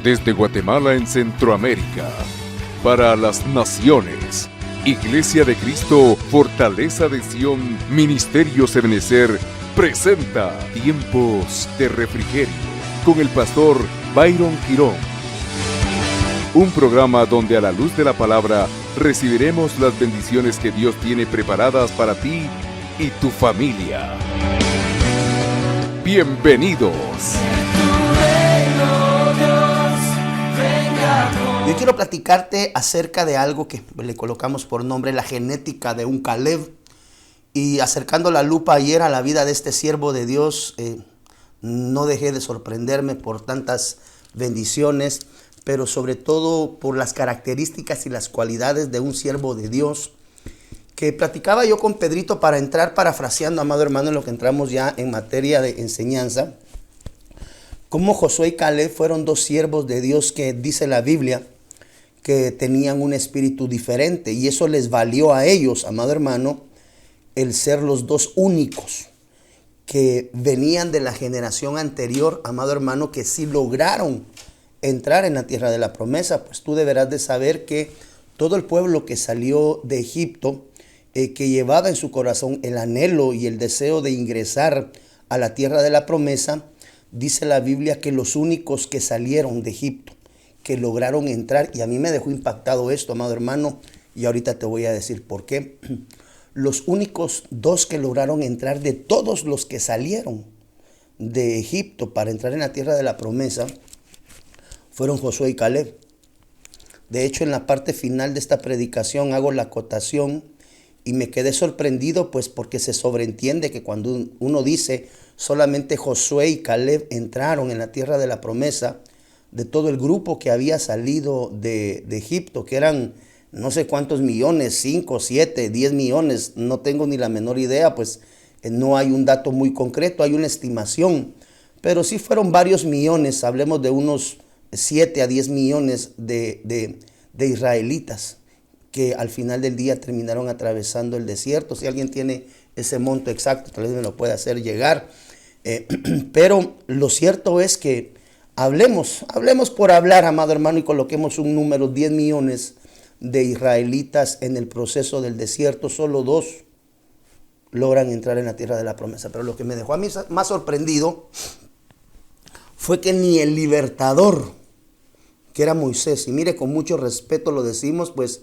Desde Guatemala en Centroamérica, para las naciones, Iglesia de Cristo, Fortaleza de Sion, Ministerio Ebenecer, presenta Tiempos de Refrigerio, con el pastor Byron Girón. Un programa donde a la luz de la palabra recibiremos las bendiciones que Dios tiene preparadas para ti y tu familia. Bienvenidos. Yo quiero platicarte acerca de algo que le colocamos por nombre la genética de un Caleb. Y acercando la lupa ayer a la vida de este siervo de Dios, no dejé de sorprenderme por tantas bendiciones, pero sobre todo por las características y las cualidades de un siervo de Dios. Que platicaba yo con Pedrito para entrar parafraseando, amado hermano, en lo que entramos ya en materia de enseñanza. Como Josué y Caleb fueron dos siervos de Dios que dice la Biblia que tenían un espíritu diferente, y eso les valió a ellos, amado hermano, el ser los dos únicos que venían de la generación anterior, amado hermano, que sí lograron entrar en la tierra de la promesa. Pues tú deberás de saber que todo el pueblo que salió de Egipto, que llevaba en su corazón el anhelo y el deseo de ingresar a la tierra de la promesa, dice la Biblia que los únicos que salieron de Egipto, que lograron entrar, y a mí me dejó impactado esto, amado hermano, y ahorita te voy a decir por qué. Los únicos dos que lograron entrar de todos los que salieron de Egipto para entrar en la tierra de la promesa fueron Josué y Caleb. De hecho, en la parte final de esta predicación hago la acotación y me quedé sorprendido, pues porque se sobreentiende que cuando uno dice solamente Josué y Caleb entraron en la tierra de la promesa, de todo el grupo que había salido de Egipto, que eran no sé cuántos millones, 5, 7, 10 millones, no tengo ni la menor idea, pues no hay un dato muy concreto, hay una estimación, pero sí fueron varios millones, hablemos de unos 7 a 10 millones de israelitas que al final del día terminaron atravesando el desierto. Si alguien tiene ese monto exacto, tal vez me lo pueda hacer llegar, pero lo cierto es que hablemos por hablar, amado hermano, y coloquemos un número, 10 millones de israelitas en el proceso del desierto. Solo 2 logran entrar en la tierra de la promesa. Pero lo que me dejó a mí más sorprendido fue que ni el libertador, que era Moisés, y mire, con mucho respeto lo decimos, pues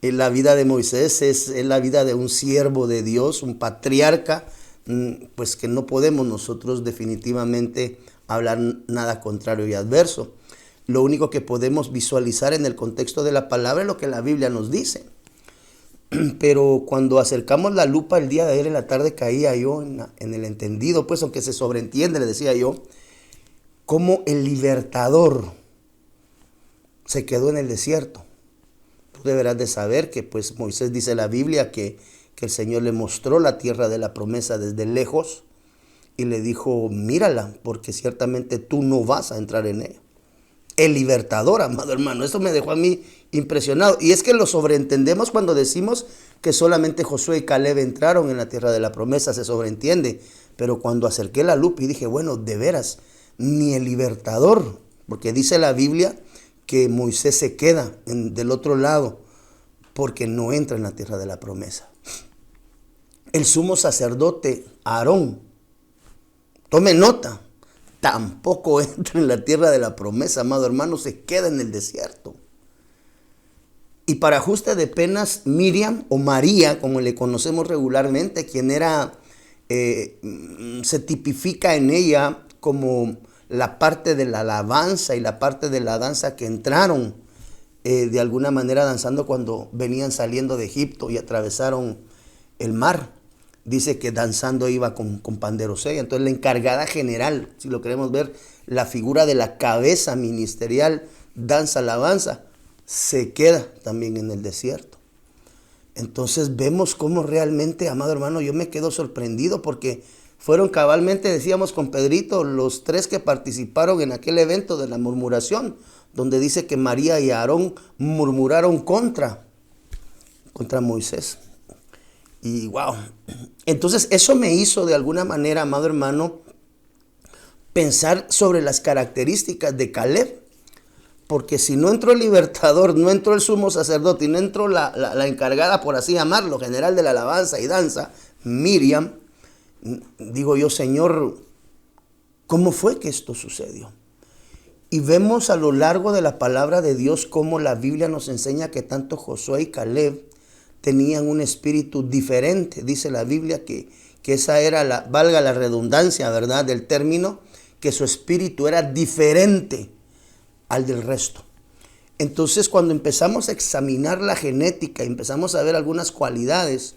en la vida de Moisés es la vida de un siervo de Dios, un patriarca, pues que no podemos nosotros definitivamente hablar nada contrario y adverso. Lo único que podemos visualizar en el contexto de la palabra es lo que la Biblia nos dice. Pero cuando acercamos la lupa el día de ayer en la tarde, caía yo en el entendido, pues aunque se sobreentiende, le decía yo, cómo el libertador se quedó en el desierto. Tú deberás de saber que pues Moisés, dice la Biblia, que el Señor le mostró la tierra de la promesa desde lejos y le dijo, mírala, porque ciertamente tú no vas a entrar en ella. El libertador, amado hermano, eso me dejó a mí impresionado. Y es que lo sobreentendemos cuando decimos que solamente Josué y Caleb entraron en la tierra de la promesa, se sobreentiende. Pero cuando acerqué la lupa y dije, bueno, de veras, ni el libertador, porque dice la Biblia que Moisés se queda del otro lado porque no entra en la tierra de la promesa. El sumo sacerdote Aarón, tome nota, tampoco entra en la tierra de la promesa, amado hermano, se queda en el desierto. Y para ajuste de penas, Miriam o María, como le conocemos regularmente, quien era, se tipifica en ella como la parte de la alabanza y la parte de la danza que entraron de alguna manera danzando cuando venían saliendo de Egipto y atravesaron el mar. Dice que danzando iba con panderos. Entonces la encargada general, si lo queremos ver, la figura de la cabeza ministerial, danza, alabanza, se queda también en el desierto. Entonces vemos cómo realmente, amado hermano, yo me quedo sorprendido porque fueron cabalmente, decíamos con Pedrito, los 3 que participaron en aquel evento de la murmuración, donde dice que María y Aarón murmuraron contra Moisés. Y wow, entonces eso me hizo de alguna manera, amado hermano, pensar sobre las características de Caleb. porque si no entró el libertador, no entró el sumo sacerdote y no entró la encargada, por así llamarlo, general de la alabanza y danza, Miriam, digo yo, Señor, ¿cómo fue que esto sucedió? Y vemos a lo largo de la palabra de Dios cómo la Biblia nos enseña que tanto Josué y Caleb tenían un espíritu diferente. Dice la Biblia que esa era, valga la redundancia, ¿verdad?, del término, que su espíritu era diferente al del resto. Entonces, cuando empezamos a examinar la genética, empezamos a ver algunas cualidades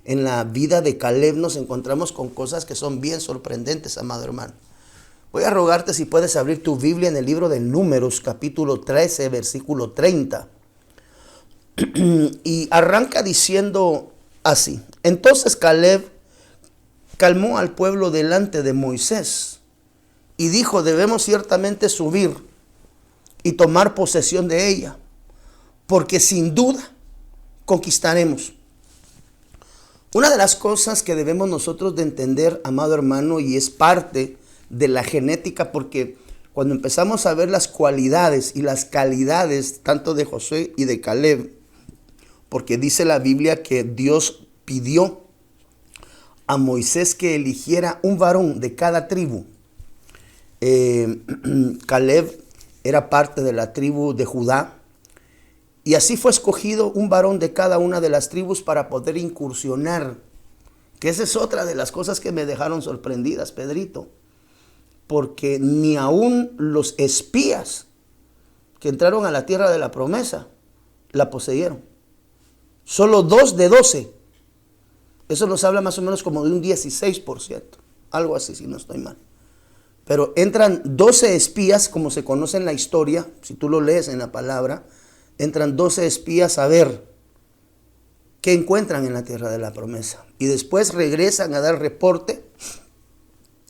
en la vida de Caleb, nos encontramos con cosas que son bien sorprendentes, amado hermano. Voy a rogarte si puedes abrir tu Biblia en el libro de Números, capítulo 13, versículo 30. Y arranca diciendo así: entonces Caleb calmó al pueblo delante de Moisés y dijo: debemos ciertamente subir y tomar posesión de ella, porque sin duda conquistaremos. Una de las cosas que debemos nosotros de entender, amado hermano, y es parte de la genética, porque cuando empezamos a ver las cualidades y las calidades tanto de Josué y de Caleb, porque dice la Biblia que Dios pidió a Moisés que eligiera un varón de cada tribu. Caleb era parte de la tribu de Judá, y así fue escogido un varón de cada una de las tribus para poder incursionar, que esa es otra de las cosas que me dejaron sorprendidas, Pedrito, porque ni aún los espías que entraron a la tierra de la promesa la poseyeron. Solo 2 de 12. Eso nos habla más o menos como de un 16%, algo así, si no estoy mal. Pero entran 12 espías, como se conoce en la historia, si tú lo lees en la palabra, entran 12 espías a ver qué encuentran en la tierra de la promesa. Y después regresan a dar reporte,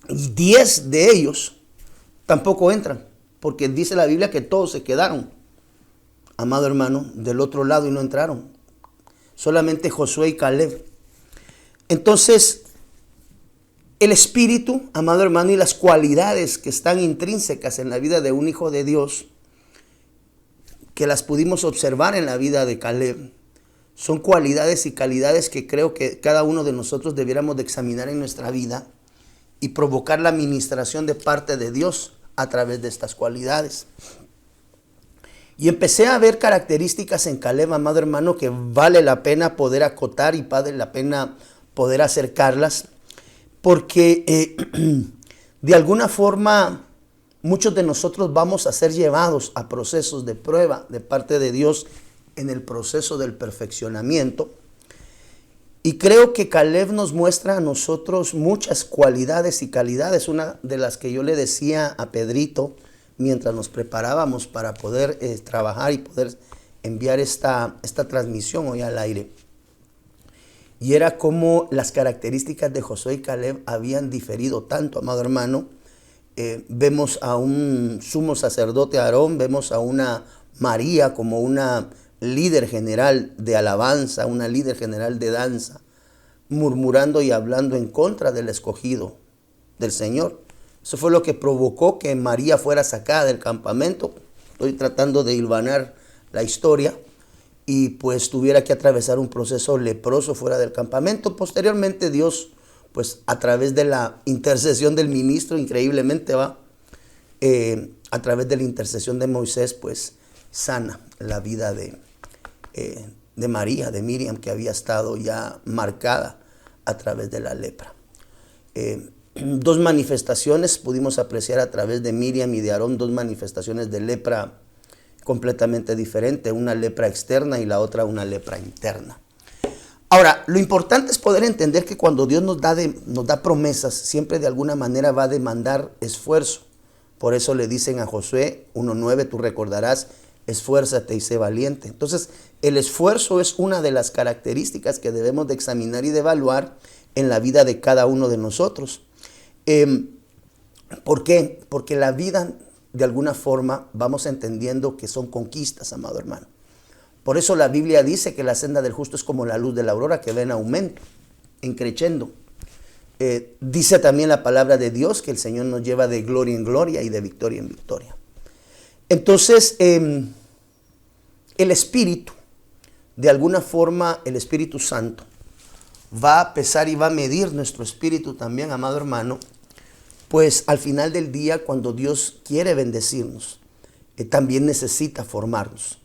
y 10 de ellos tampoco entran, porque dice la Biblia que todos se quedaron, amado hermano, del otro lado y no entraron. Solamente Josué y Caleb. Entonces, el espíritu, amado hermano, y las cualidades que están intrínsecas en la vida de un hijo de Dios, que las pudimos observar en la vida de Caleb, son cualidades y calidades que creo que cada uno de nosotros debiéramos de examinar en nuestra vida y provocar la administración de parte de Dios a través de estas cualidades. Y empecé a ver características en Caleb, amado hermano, que vale la pena poder acotar y vale la pena poder acercarlas, porque de alguna forma muchos de nosotros vamos a ser llevados a procesos de prueba de parte de Dios en el proceso del perfeccionamiento. Y creo que Caleb nos muestra a nosotros muchas cualidades y calidades. Una de las que yo le decía a Pedrito mientras nos preparábamos para poder trabajar y poder enviar esta transmisión hoy al aire. Y era como las características de Josué y Caleb habían diferido tanto, amado hermano. Vemos a un sumo sacerdote Aarón, vemos a una María como una líder general de alabanza, una líder general de danza, murmurando y hablando en contra del escogido del Señor. Eso fue lo que provocó que María fuera sacada del campamento. Estoy tratando de hilvanar la historia. Y pues tuviera que atravesar un proceso leproso fuera del campamento. Posteriormente Dios, pues a través de la intercesión del ministro, increíblemente a través de la intercesión de Moisés, pues sana la vida de María, de Miriam, que había estado ya marcada a través de la lepra. 2 manifestaciones pudimos apreciar a través de Miriam y de Aarón, 2 manifestaciones de lepra completamente diferente, una lepra externa y la otra una lepra interna. Ahora, lo importante es poder entender que cuando Dios nos da promesas, siempre de alguna manera va a demandar esfuerzo. Por eso le dicen a Josué 1:9, tú recordarás, esfuérzate y sé valiente. Entonces, el esfuerzo es una de las características que debemos de examinar y de evaluar en la vida de cada uno de nosotros. ¿Por qué? Porque la vida, de alguna forma, vamos entendiendo que son conquistas, amado hermano. Por eso la Biblia dice que la senda del justo es como la luz de la aurora que va en aumento, en creciendo. Dice también la palabra de Dios que el Señor nos lleva de gloria en gloria y de victoria en victoria. Entonces, el Espíritu, de alguna forma, el Espíritu Santo, va a pesar y va a medir nuestro espíritu también, amado hermano, pues al final del día, cuando Dios quiere bendecirnos, también necesita formarnos,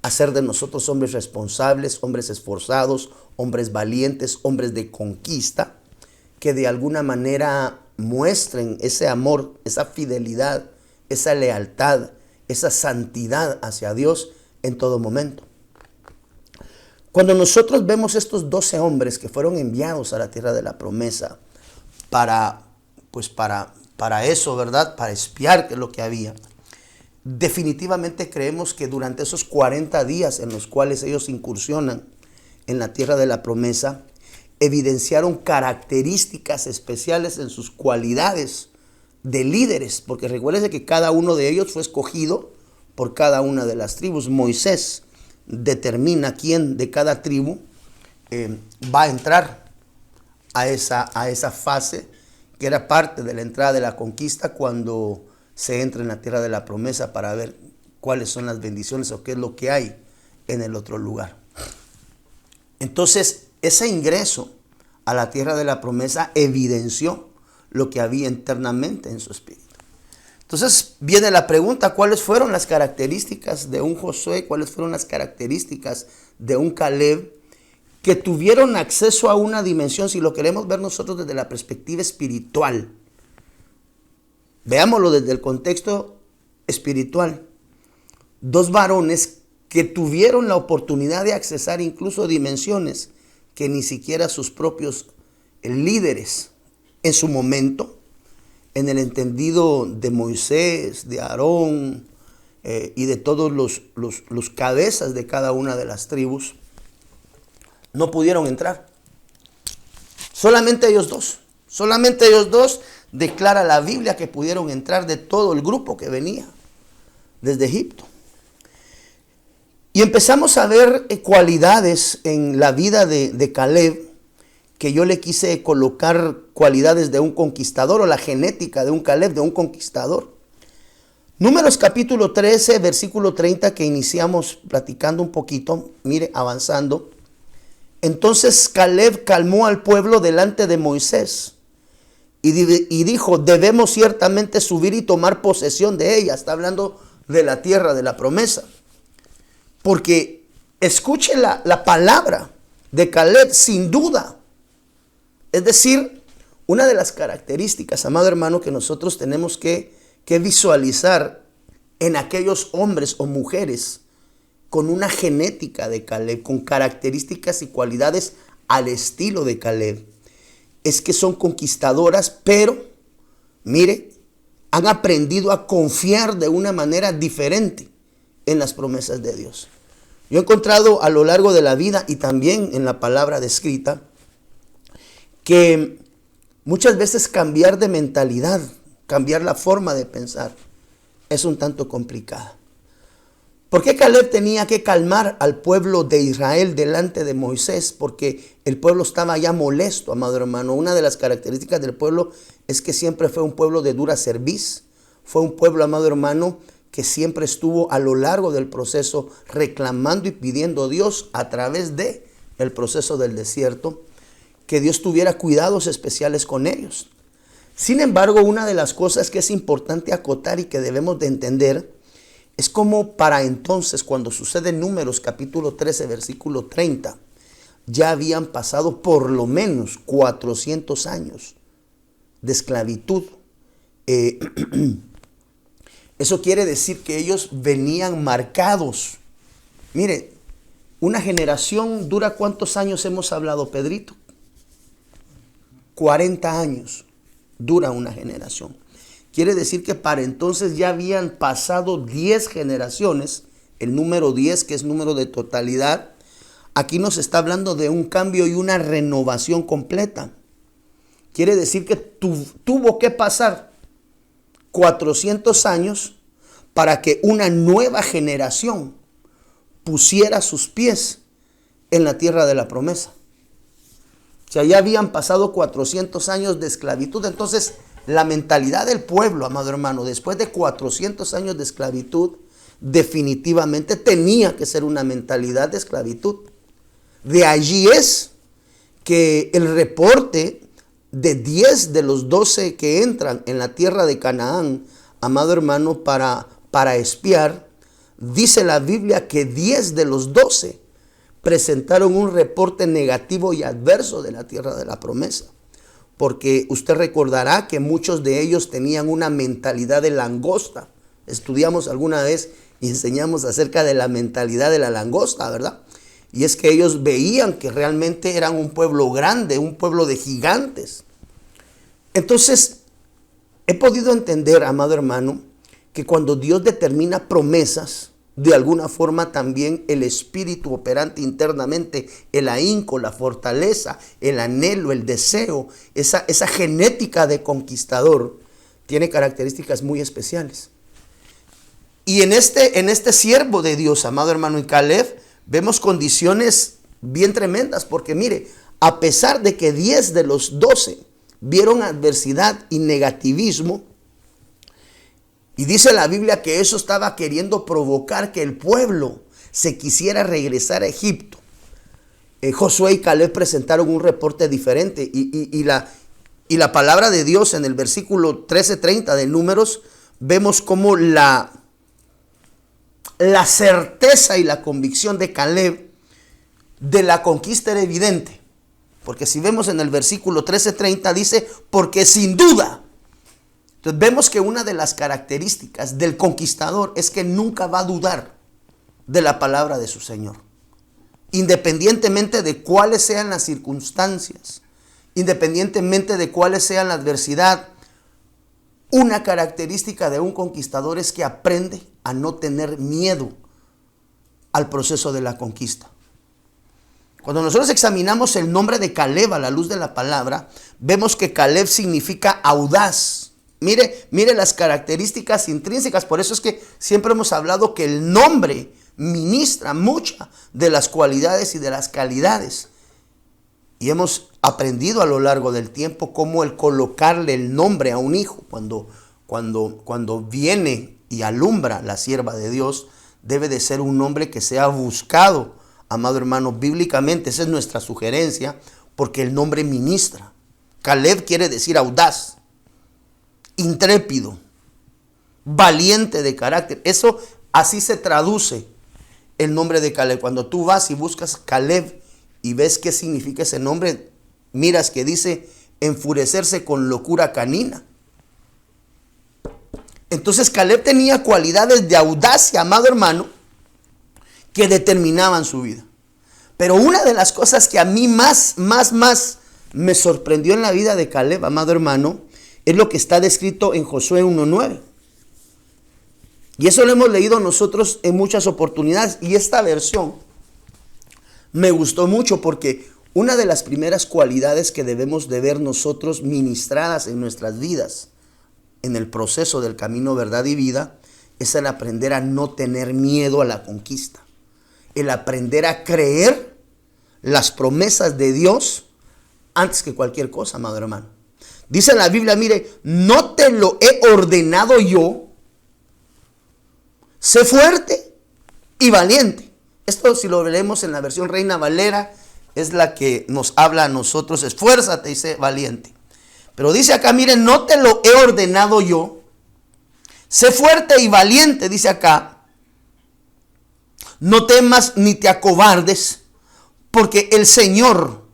hacer de nosotros hombres responsables, hombres esforzados, hombres valientes, hombres de conquista, que de alguna manera muestren ese amor, esa fidelidad, esa lealtad, esa santidad hacia Dios en todo momento. Cuando nosotros vemos estos 12 hombres que fueron enviados a la tierra de la promesa para eso, ¿verdad? Para espiar qué es lo que había. Definitivamente creemos que durante esos 40 días en los cuales ellos incursionan en la tierra de la promesa, evidenciaron características especiales en sus cualidades de líderes, porque recuérdense que cada uno de ellos fue escogido por cada una de las tribus. Moisés determina quién de cada tribu va a entrar a esa fase que era parte de la entrada de la conquista, cuando se entra en la tierra de la promesa, para ver cuáles son las bendiciones o qué es lo que hay en el otro lugar. Entonces, ese ingreso a la tierra de la promesa evidenció lo que había internamente en su espíritu. Entonces viene la pregunta: ¿cuáles fueron las características de un Josué? ¿Cuáles fueron las características de un Caleb que tuvieron acceso a una dimensión? Si lo queremos ver nosotros desde la perspectiva espiritual, veámoslo desde el contexto espiritual. Dos varones que tuvieron la oportunidad de accesar incluso dimensiones que ni siquiera sus propios líderes en su momento, en el entendido de Moisés, de Aarón y de todos los cabezas de cada una de las tribus, no pudieron entrar. Solamente ellos dos declara la Biblia que pudieron entrar de todo el grupo que venía desde Egipto. Y empezamos a ver cualidades en la vida de Caleb, que yo le quise colocar cualidades de un conquistador, o la genética de un Caleb, de un conquistador. Números capítulo 13, versículo 30, que iniciamos platicando un poquito, mire, avanzando. Entonces Caleb calmó al pueblo delante de Moisés y dijo: debemos ciertamente subir y tomar posesión de ella. Está hablando de la tierra de la promesa. Porque escuche la palabra de Caleb, sin duda. Es decir, una de las características, amado hermano, que nosotros tenemos que visualizar en aquellos hombres o mujeres con una genética de Caleb, con características y cualidades al estilo de Caleb, es que son conquistadoras, pero, mire, han aprendido a confiar de una manera diferente en las promesas de Dios. Yo he encontrado a lo largo de la vida y también en la palabra descrita que muchas veces cambiar de mentalidad, cambiar la forma de pensar, es un tanto complicada. ¿Por qué Caleb tenía que calmar al pueblo de Israel delante de Moisés? Porque el pueblo estaba ya molesto, amado hermano. Una de las características del pueblo es que siempre fue un pueblo de dura cerviz. Fue un pueblo, amado hermano, que siempre estuvo a lo largo del proceso reclamando y pidiendo a Dios, a través de el proceso del desierto, que Dios tuviera cuidados especiales con ellos. Sin embargo, una de las cosas que es importante acotar y que debemos de entender es como para entonces, cuando sucede en Números capítulo 13, versículo 30, ya habían pasado por lo menos 400 años de esclavitud. Eso quiere decir que ellos venían marcados. Mire, una generación dura, ¿cuántos años hemos hablado, Pedrito? 40 años dura una generación. Quiere decir que para entonces ya habían pasado 10 generaciones, el número 10, que es número de totalidad. Aquí nos está hablando de un cambio y una renovación completa. Quiere decir que tuvo que pasar 400 años para que una nueva generación pusiera sus pies en la tierra de la promesa. O sea, ya habían pasado 400 años de esclavitud. Entonces, la mentalidad del pueblo, amado hermano, después de 400 años de esclavitud, definitivamente tenía que ser una mentalidad de esclavitud. De allí es que el reporte de 10 de los 12 que entran en la tierra de Canaán, amado hermano, para espiar, dice la Biblia que 10 de los 12 presentaron un reporte negativo y adverso de la tierra de la promesa. Porque usted recordará que muchos de ellos tenían una mentalidad de langosta. Estudiamos alguna vez y enseñamos acerca de la mentalidad de la langosta, ¿verdad? Y es que ellos veían que realmente eran un pueblo grande, un pueblo de gigantes. Entonces, he podido entender, amado hermano, que cuando Dios determina promesas, de alguna forma también el espíritu operante internamente, el ahínco, la fortaleza, el anhelo, el deseo, esa genética de conquistador, tiene características muy especiales. Y en este siervo de Dios, amado hermano, en Caleb, vemos condiciones bien tremendas, porque mire, a pesar de que 10 de los 12 vieron adversidad y negativismo, y dice la Biblia que eso estaba queriendo provocar que el pueblo se quisiera regresar a Egipto. Josué y Caleb presentaron un reporte diferente y la palabra de Dios en el versículo 13:30 de Números, vemos cómo la certeza y la convicción de Caleb de la conquista era evidente. Porque si vemos en el versículo 13:30 dice, porque sin duda. Entonces vemos que una de las características del conquistador es que nunca va a dudar de la palabra de su Señor. Independientemente de cuáles sean las circunstancias, independientemente de cuáles sean la adversidad, una característica de un conquistador es que aprende a no tener miedo al proceso de la conquista. Cuando nosotros examinamos el nombre de Caleb a la luz de la palabra, vemos que Caleb significa audaz. Mire las características intrínsecas. Por eso es que siempre hemos hablado que el nombre ministra muchas de las cualidades y de las calidades. Y hemos aprendido a lo largo del tiempo cómo el colocarle el nombre a un hijo cuando viene y alumbra la sierva de Dios, debe de ser un nombre que sea buscado, amado hermano, bíblicamente. Esa es nuestra sugerencia, porque el nombre ministra. Caleb quiere decir audaz, intrépido, valiente de carácter. Eso así se traduce el nombre de Caleb. Cuando tú vas y buscas Caleb y ves qué significa ese nombre, miras que dice enfurecerse con locura canina. Entonces Caleb tenía cualidades de audacia, amado hermano, que determinaban su vida. Pero una de las cosas que a mí más me sorprendió en la vida de Caleb, amado hermano, es lo que está descrito en Josué 1:9. Y eso lo hemos leído nosotros en muchas oportunidades. Y esta versión me gustó mucho porque una de las primeras cualidades que debemos de ver nosotros ministradas en nuestras vidas, en el proceso del camino, verdad y vida, es el aprender a no tener miedo a la conquista. El aprender a creer las promesas de Dios antes que cualquier cosa, amado hermano. Dice en la Biblia, mire, no te lo he ordenado yo. Sé fuerte y valiente. Esto, si lo leemos en la versión Reina Valera, es la que nos habla a nosotros. Esfuérzate y sé valiente. Pero dice acá, mire, no te lo he ordenado yo. Sé fuerte y valiente, dice acá. No temas ni te acobardes, porque el Señor,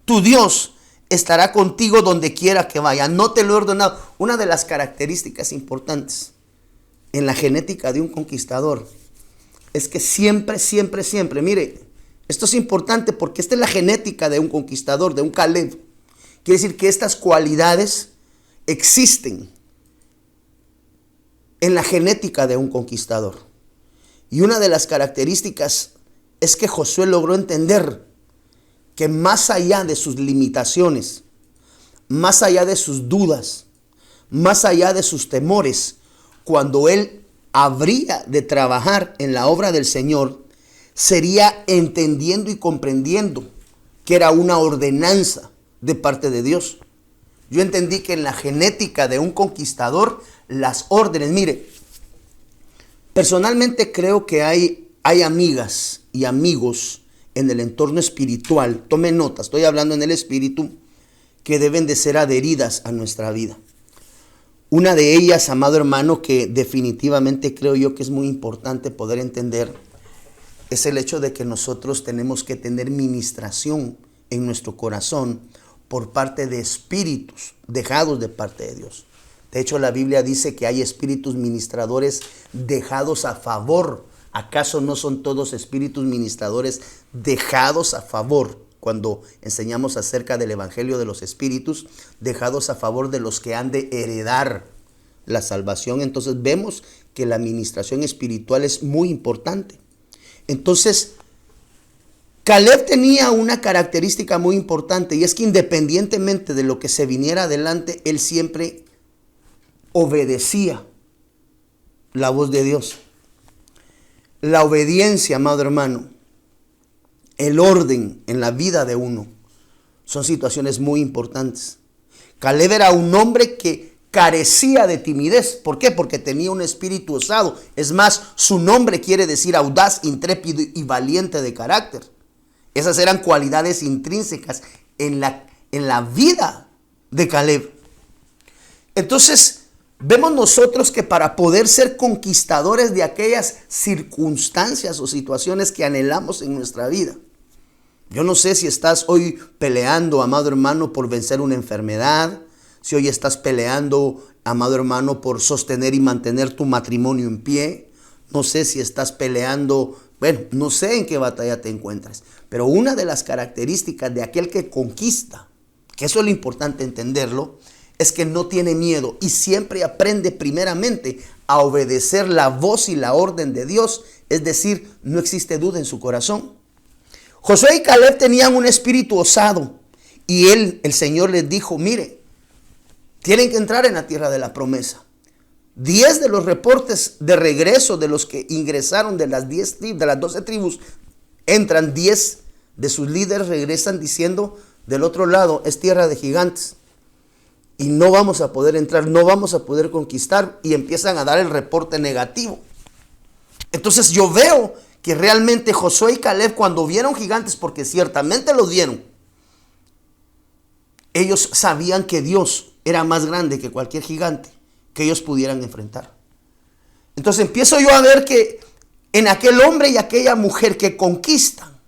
tu Dios, estará contigo donde quiera que vaya. No te lo he ordenado. Una de las características importantes en la genética de un conquistador es que siempre, mire, esto es importante porque esta es la genética de un conquistador, de un Caleb. Quiere decir que estas cualidades existen en la genética de un conquistador. Y una de las características es que Josué logró entender que más allá de sus limitaciones, más allá de sus dudas, más allá de sus temores, cuando él habría de trabajar en la obra del Señor, sería entendiendo y comprendiendo que era una ordenanza de parte de Dios. Yo entendí que en la genética de un conquistador, las órdenes, mire, Personalmente creo que hay amigas y amigos en el entorno espiritual, tome nota, estoy hablando en el espíritu, que deben de ser adheridas a nuestra vida. Una de ellas, amado hermano, que definitivamente creo yo que es muy importante poder entender, es el hecho de que nosotros tenemos que tener ministración en nuestro corazón por parte de espíritus dejados de parte de Dios. De hecho, la Biblia dice que hay espíritus ministradores dejados a favor. ¿Acaso no son todos espíritus ministradores dejados a favor? Cuando enseñamos acerca del evangelio de los espíritus, dejados a favor de los que han de heredar la salvación. Entonces vemos que la administración espiritual es muy importante. Entonces, Caleb tenía una característica muy importante, y es que independientemente de lo que se viniera adelante, él siempre obedecía la voz de Dios. La obediencia, amado hermano, el orden en la vida de uno, son situaciones muy importantes. Caleb era un hombre que carecía de timidez. ¿Por qué? Porque tenía un espíritu osado. Es más, su nombre quiere decir audaz, intrépido y valiente de carácter. Esas eran cualidades intrínsecas en la vida de Caleb. Entonces, vemos nosotros que para poder ser conquistadores de aquellas circunstancias o situaciones que anhelamos en nuestra vida, yo no sé si estás hoy peleando, amado hermano, por vencer una enfermedad, si hoy estás peleando, amado hermano, por sostener y mantener tu matrimonio en pie. No sé si estás peleando, bueno, no sé en qué batalla te encuentras, pero una de las características de aquel que conquista, que eso es lo importante entenderlo, es que no tiene miedo y siempre aprende primeramente a obedecer la voz y la orden de Dios, es decir, no existe duda en su corazón. Josué y Caleb tenían un espíritu osado y el Señor les dijo, mire, tienen que entrar en la tierra de la promesa. 10 de los reportes de regreso de los que ingresaron de las 12 tribus, entran 10 de sus líderes, regresan diciendo, del otro lado es tierra de gigantes y no vamos a poder entrar, no vamos a poder conquistar, y empiezan a dar el reporte negativo. Entonces yo veo que realmente Josué y Caleb, cuando vieron gigantes, porque ciertamente los vieron, ellos sabían que Dios era más grande que cualquier gigante que ellos pudieran enfrentar. Entonces empiezo yo a ver que en aquel hombre y aquella mujer que conquistan,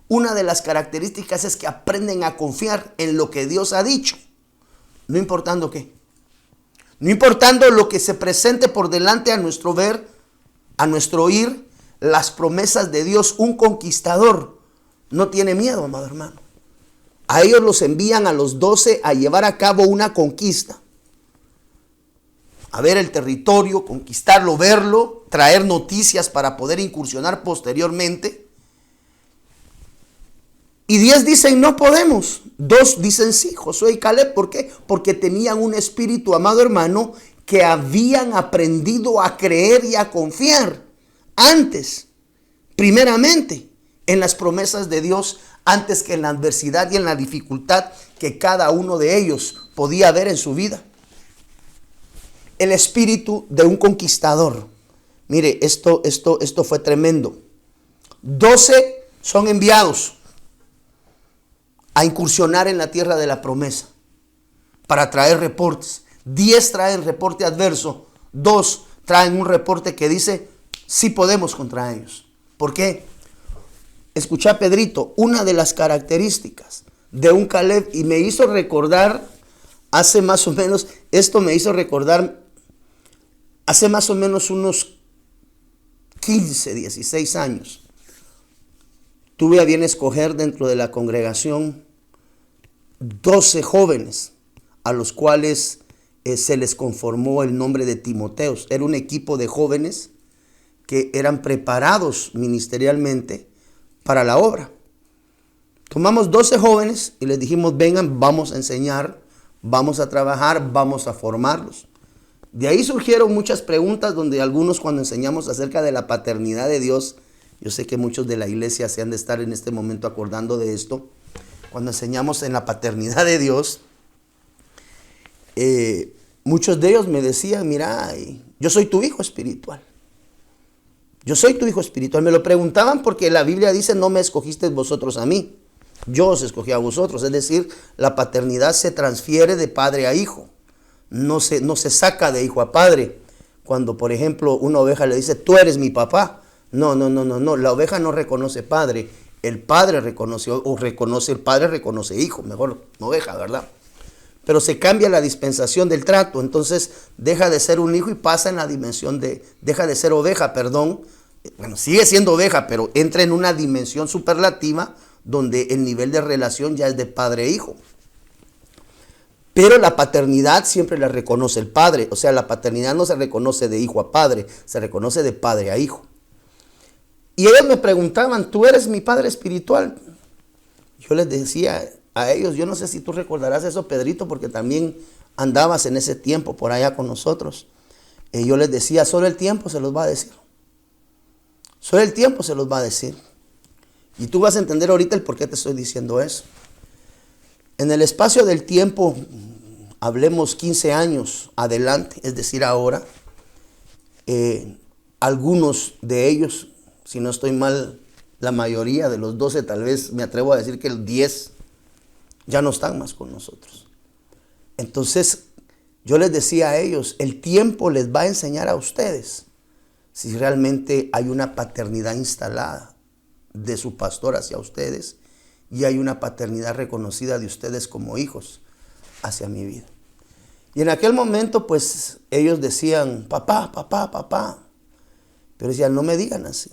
una de las características es que aprenden a confiar en lo que Dios ha dicho, no importando qué, no importando lo que se presente por delante a nuestro ver, a nuestro oír, las promesas de Dios. Un conquistador no tiene miedo, amado hermano. A ellos los envían a los 12 a llevar a cabo una conquista. A ver el territorio, conquistarlo, verlo, traer noticias para poder incursionar posteriormente. Y 10 dicen no podemos. 2 dicen sí, Josué y Caleb. ¿Por qué? Porque tenían un espíritu, amado hermano, que habían aprendido a creer y a confiar antes, primeramente, en las promesas de Dios, antes que en la adversidad y en la dificultad que cada uno de ellos podía ver en su vida. El espíritu de un conquistador. Mire, esto fue tremendo. 12 son enviados a incursionar en la tierra de la promesa para traer reportes. 10 traen reporte adverso. 2 traen un reporte que dice, sí podemos contra ellos. ¿Por qué? Escucha, Pedrito, una de las características de un Caleb, y me hizo recordar hace más o menos unos 15, 16 años. Tuve a bien escoger dentro de la congregación 12 jóvenes a los cuales se les conformó el nombre de Timoteos. Era un equipo de jóvenes que eran preparados ministerialmente para la obra. Tomamos 12 jóvenes y les dijimos, vengan, vamos a enseñar, vamos a trabajar, vamos a formarlos. De ahí surgieron muchas preguntas donde algunos, cuando enseñamos acerca de la paternidad de Dios, yo sé que muchos de la iglesia se han de estar en este momento acordando de esto, cuando enseñamos en la paternidad de Dios, muchos de ellos me decían, mira, yo soy tu hijo espiritual. Yo soy tu hijo espiritual. Me lo preguntaban porque la Biblia dice, no me escogisteis vosotros a mí, yo os escogí a vosotros. Es decir, la paternidad se transfiere de padre a hijo. No se saca de hijo a padre. Cuando, por ejemplo, una oveja le dice, tú eres mi papá. No. La oveja no reconoce padre. El padre reconoce, el padre reconoce hijo. Mejor oveja, ¿verdad? Pero se cambia la dispensación del trato. Entonces deja de ser un hijo y pasa en la dimensión deja de ser oveja, perdón. Bueno, sigue siendo oveja, pero entra en una dimensión superlativa donde el nivel de relación ya es de padre e hijo. Pero la paternidad siempre la reconoce el padre. O sea, la paternidad no se reconoce de hijo a padre, se reconoce de padre a hijo. Y ellos me preguntaban, ¿tú eres mi padre espiritual? Yo les decía a ellos, yo no sé si tú recordarás eso, Pedrito, porque también andabas en ese tiempo por allá con nosotros. Y yo les decía, solo el tiempo se los va a decir. Solo el tiempo se los va a decir. Y tú vas a entender ahorita el por qué te estoy diciendo eso. En el espacio del tiempo, hablemos 15 años adelante, es decir, ahora, algunos de ellos, si no estoy mal, la mayoría de los 12, tal vez me atrevo a decir que el 10 ya no están más con nosotros. Entonces, yo les decía a ellos, el tiempo les va a enseñar a ustedes si realmente hay una paternidad instalada de su pastor hacia ustedes y hay una paternidad reconocida de ustedes como hijos hacia mi vida. Y en aquel momento, pues, ellos decían, papá. Pero decían, no me digan así.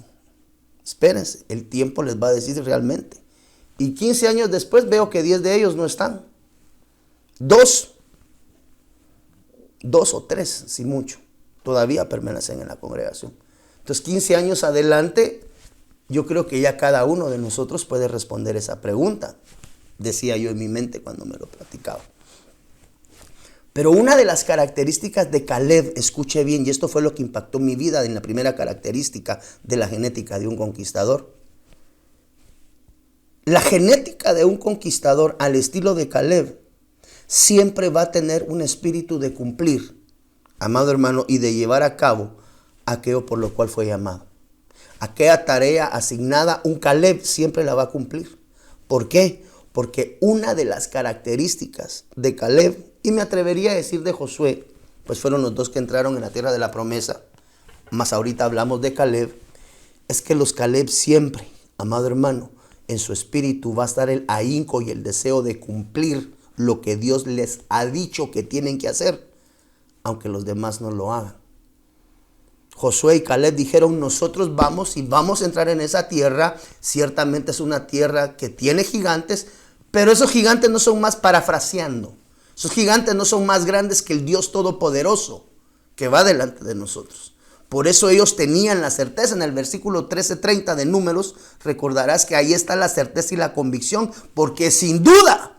Espérense, el tiempo les va a decir realmente. Y 15 años después veo que 10 de ellos no están. 2 o 3, si mucho, todavía permanecen en la congregación. Entonces, 15 años adelante, yo creo que ya cada uno de nosotros puede responder esa pregunta, decía yo en mi mente cuando me lo platicaba. Pero una de las características de Caleb, escuche bien, y esto fue lo que impactó mi vida en la primera característica de la genética de un conquistador. La genética de un conquistador al estilo de Caleb siempre va a tener un espíritu de cumplir, amado hermano, y de llevar a cabo aquello por lo cual fue llamado. Aquella tarea asignada, un Caleb siempre la va a cumplir. ¿Por qué? Porque una de las características de Caleb, y me atrevería a decir de Josué, pues fueron los dos que entraron en la tierra de la promesa, más ahorita hablamos de Caleb, es que los Caleb siempre, amado hermano, en su espíritu va a estar el ahínco y el deseo de cumplir lo que Dios les ha dicho que tienen que hacer, aunque los demás no lo hagan. Josué y Caleb dijeron, nosotros vamos a entrar en esa tierra. Ciertamente es una tierra que tiene gigantes, pero esos gigantes no son más, parafraseando, esos gigantes no son más grandes que el Dios Todopoderoso que va delante de nosotros. Por eso ellos tenían la certeza. En el versículo 13:30 de Números, recordarás que ahí está la certeza y la convicción, porque sin duda,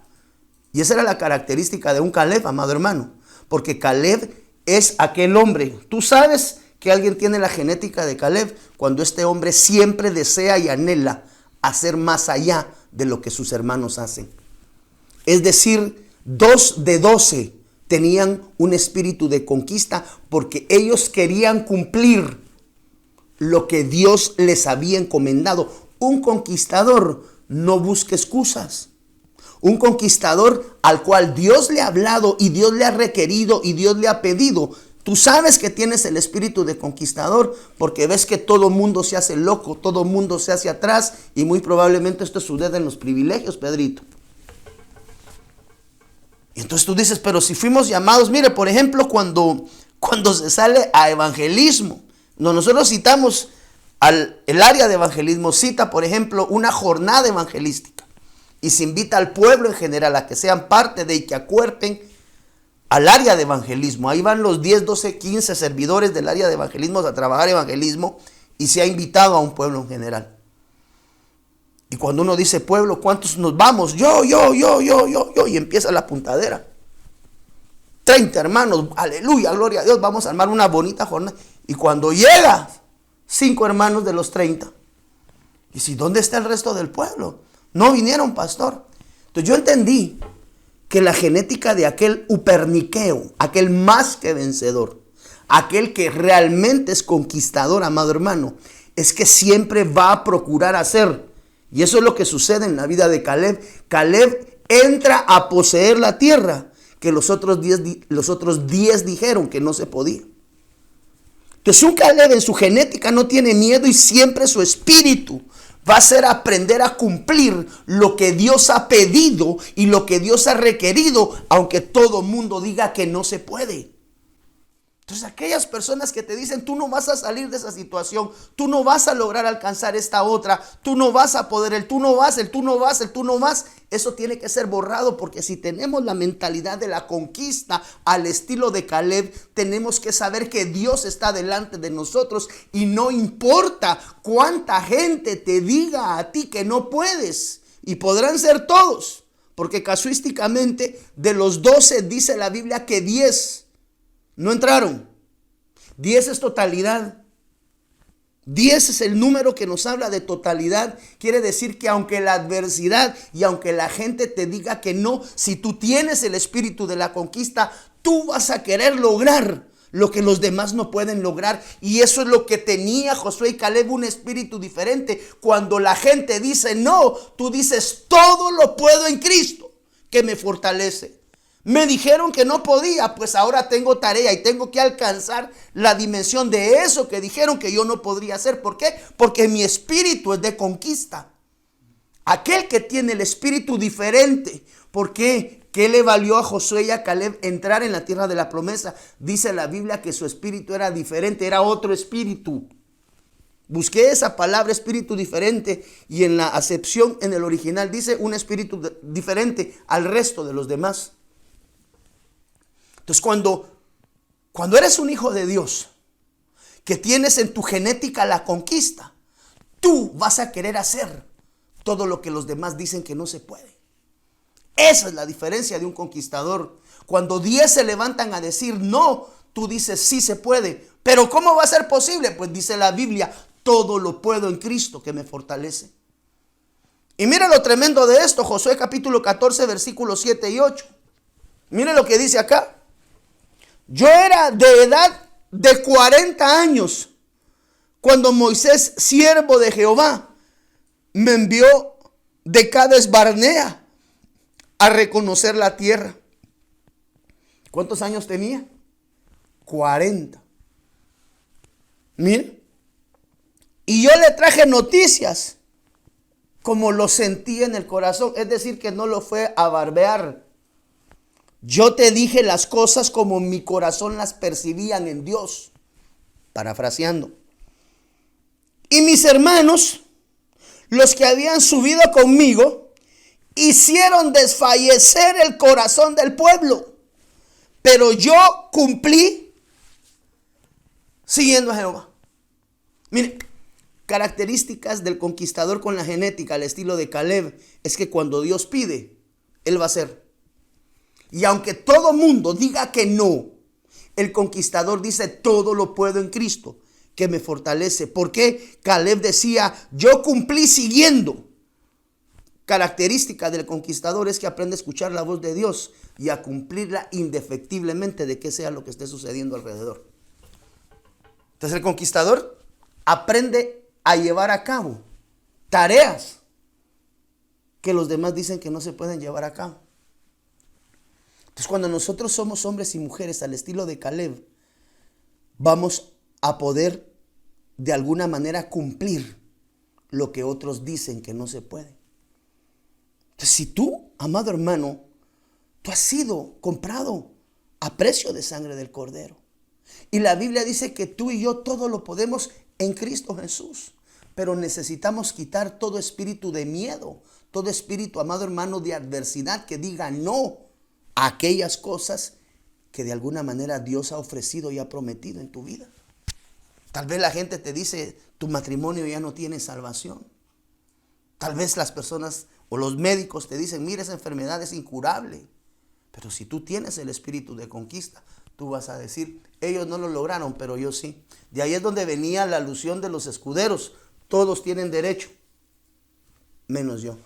y esa era la característica de un Caleb, amado hermano, porque Caleb es aquel hombre. Tú sabes que alguien tiene la genética de Caleb cuando este hombre siempre desea y anhela hacer más allá de lo que sus hermanos hacen. Es decir, 2 de 12 tenían un espíritu de conquista porque ellos querían cumplir lo que Dios les había encomendado. Un conquistador no busca excusas. Un conquistador al cual Dios le ha hablado y Dios le ha requerido y Dios le ha pedido. Tú sabes que tienes el espíritu de conquistador porque ves que todo mundo se hace loco, todo mundo se hace atrás y muy probablemente esto sucede en los privilegios, Pedrito. Y entonces tú dices, pero si fuimos llamados, mire, por ejemplo, cuando se sale a evangelismo, nosotros citamos el área de evangelismo, cita, por ejemplo, una jornada evangelística y se invita al pueblo en general a que sean parte de y que acuerpen al área de evangelismo. Ahí van los 10, 12, 15 servidores del área de evangelismo a trabajar evangelismo y se ha invitado a un pueblo en general. Y cuando uno dice pueblo, ¿cuántos nos vamos? Yo, y empieza la puntadera. 30 hermanos, aleluya, gloria a Dios, vamos a armar una bonita jornada. Y cuando llega, 5 hermanos de los 30. Y si, ¿dónde está el resto del pueblo? No vinieron, pastor. Entonces yo entendí que la genética de aquel uperniqueo, aquel más que vencedor, Aquel que realmente es conquistador, amado hermano, es que siempre va a procurar hacer. Y eso es lo que sucede en la vida de Caleb. Caleb entra a poseer la tierra que los otros 10 dijeron que no se podía. Entonces un Caleb en su genética no tiene miedo y siempre su espíritu va a ser aprender a cumplir lo que Dios ha pedido y lo que Dios ha requerido, aunque todo mundo diga que no se puede. Entonces aquellas personas que te dicen tú no vas a salir de esa situación, tú no vas a lograr alcanzar esta otra, tú no vas a poder, el tú no vas, eso tiene que ser borrado, porque si tenemos la mentalidad de la conquista al estilo de Caleb, tenemos que saber que Dios está delante de nosotros y no importa cuánta gente te diga a ti que no puedes, y podrán ser todos, porque casuísticamente de los 12 dice la Biblia que 10 no entraron. 10 es totalidad. 10 es el número que nos habla de totalidad. Quiere decir que aunque la adversidad y aunque la gente te diga que no, si tú tienes el espíritu de la conquista, tú vas a querer lograr lo que los demás no pueden lograr. Y eso es lo que tenía Josué y Caleb, un espíritu diferente. Cuando la gente dice no, tú dices todo lo puedo en Cristo que me fortalece. Me dijeron que no podía, pues ahora tengo tarea y tengo que alcanzar la dimensión de eso que dijeron que yo no podría hacer. ¿Por qué? Porque mi espíritu es de conquista. Aquel que tiene el espíritu diferente. ¿Por qué? ¿Qué le valió a Josué y a Caleb entrar en la tierra de la promesa? Dice la Biblia que su espíritu era diferente, era otro espíritu. Busqué esa palabra espíritu diferente y en la acepción en el original dice un espíritu diferente al resto de los demás. Entonces cuando eres un hijo de Dios, que tienes en tu genética la conquista, tú vas a querer hacer todo lo que los demás dicen que no se puede. Esa es la diferencia de un conquistador. Cuando 10 se levantan a decir no, tú dices sí se puede. Pero ¿cómo va a ser posible? Pues dice la Biblia, todo lo puedo en Cristo que me fortalece. Y mira lo tremendo de esto, Josué capítulo 14, versículos 7 y 8. Mire lo que dice acá. Yo era de edad de 40 años cuando Moisés, siervo de Jehová, me envió de Cades Barnea a reconocer la tierra. ¿Cuántos años tenía? 40. Mire. Y yo le traje noticias como lo sentí en el corazón. Es decir, que no lo fue a barbear. Yo te dije las cosas como mi corazón las percibían en Dios. Parafraseando. Y mis hermanos, los que habían subido conmigo, hicieron desfallecer el corazón del pueblo. Pero yo cumplí siguiendo a Jehová. Mire, características del conquistador con la genética al estilo de Caleb es que cuando Dios pide, Él va a hacer. Y aunque todo mundo diga que no, el conquistador dice todo lo puedo en Cristo que me fortalece. ¿Por qué? Caleb decía yo cumplí siguiendo. Característica del conquistador es que aprende a escuchar la voz de Dios y a cumplirla indefectiblemente de que sea lo que esté sucediendo alrededor. Entonces el conquistador aprende a llevar a cabo tareas que los demás dicen que no se pueden llevar a cabo. Entonces cuando nosotros somos hombres y mujeres al estilo de Caleb, vamos a poder de alguna manera cumplir lo que otros dicen que no se puede. Entonces si tú, amado hermano, tú has sido comprado a precio de sangre del Cordero. Y la Biblia dice que tú y yo todo lo podemos en Cristo Jesús. Pero necesitamos quitar todo espíritu de miedo, todo espíritu, amado hermano, de adversidad que diga no a aquellas cosas que de alguna manera Dios ha ofrecido y ha prometido en tu vida. Tal vez la gente te dice, tu matrimonio ya no tiene salvación. Tal vez las personas o los médicos te dicen, mira, esa enfermedad es incurable. Pero si tú tienes el espíritu de conquista, tú vas a decir, ellos no lo lograron, pero yo sí. De ahí es donde venía la alusión de los escuderos. Todos tienen derecho, menos yo.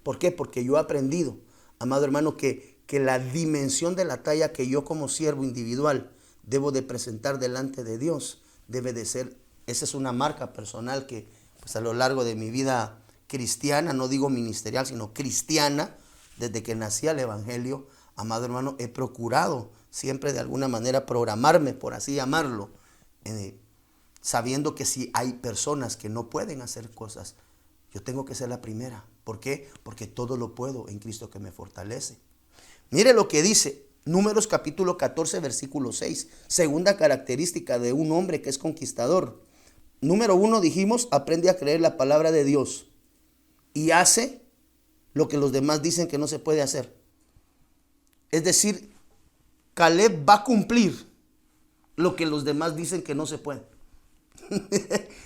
¿Por qué? Porque yo he aprendido, amado hermano, que la dimensión de la talla que yo como siervo individual debo de presentar delante de Dios. Debe de ser, esa es una marca personal que pues a lo largo de mi vida cristiana, no digo ministerial, sino cristiana, desde que nací al evangelio, amado hermano, he procurado siempre de alguna manera programarme, por así llamarlo, sabiendo que si hay personas que no pueden hacer cosas, yo tengo que ser la primera. ¿Por qué? Porque todo lo puedo en Cristo que me fortalece. Mire lo que dice Números capítulo 14, versículo 6. Segunda característica de un hombre que es conquistador. Número 1, dijimos, aprende a creer la palabra de Dios y hace lo que los demás dicen que no se puede hacer. Es decir, Caleb va a cumplir lo que los demás dicen que no se puede.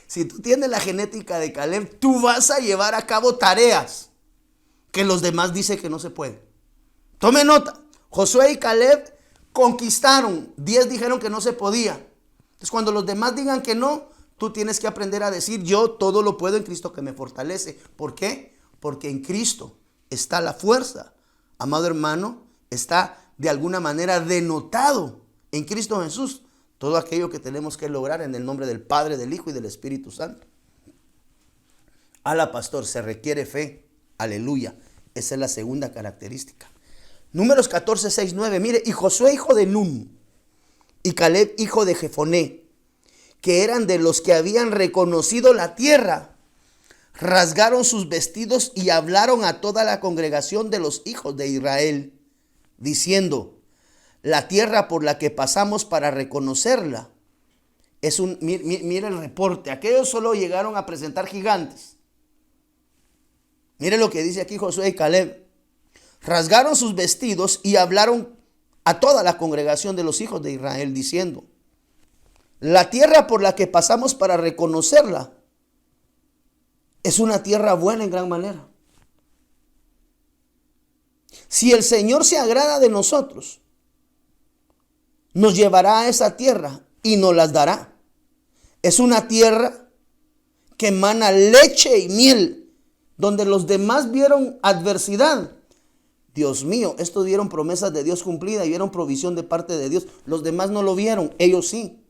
Si tú tienes la genética de Caleb, tú vas a llevar a cabo tareas que los demás dicen que no se puede. Tome nota, Josué y Caleb conquistaron, 10 dijeron que no se podía. Entonces cuando los demás digan que no, tú tienes que aprender a decir, yo todo lo puedo en Cristo que me fortalece. ¿Por qué? Porque en Cristo está la fuerza. Amado hermano, está de alguna manera denotado en Cristo Jesús todo aquello que tenemos que lograr en el nombre del Padre, del Hijo y del Espíritu Santo. Ala, pastor, se requiere fe. Aleluya. Esa es la segunda característica. Números 14, 6, 9. Mire, y Josué hijo de Nun y Caleb hijo de Jefoné, que eran de los que habían reconocido la tierra, rasgaron sus vestidos y hablaron a toda la congregación de los hijos de Israel, diciendo, la tierra por la que pasamos para reconocerla es un, mire el reporte, aquellos solo llegaron a presentar gigantes. Mire lo que dice aquí Josué y Caleb. Rasgaron sus vestidos y hablaron a toda la congregación de los hijos de Israel, diciendo, la tierra por la que pasamos para reconocerla es una tierra buena en gran manera. Si el Señor se agrada de nosotros, nos llevará a esa tierra y nos las dará. Es una tierra que emana leche y miel, donde los demás vieron adversidad. Dios mío, estos vieron promesas de Dios cumplidas y vieron provisión de parte de Dios. Los demás no lo vieron, ellos sí.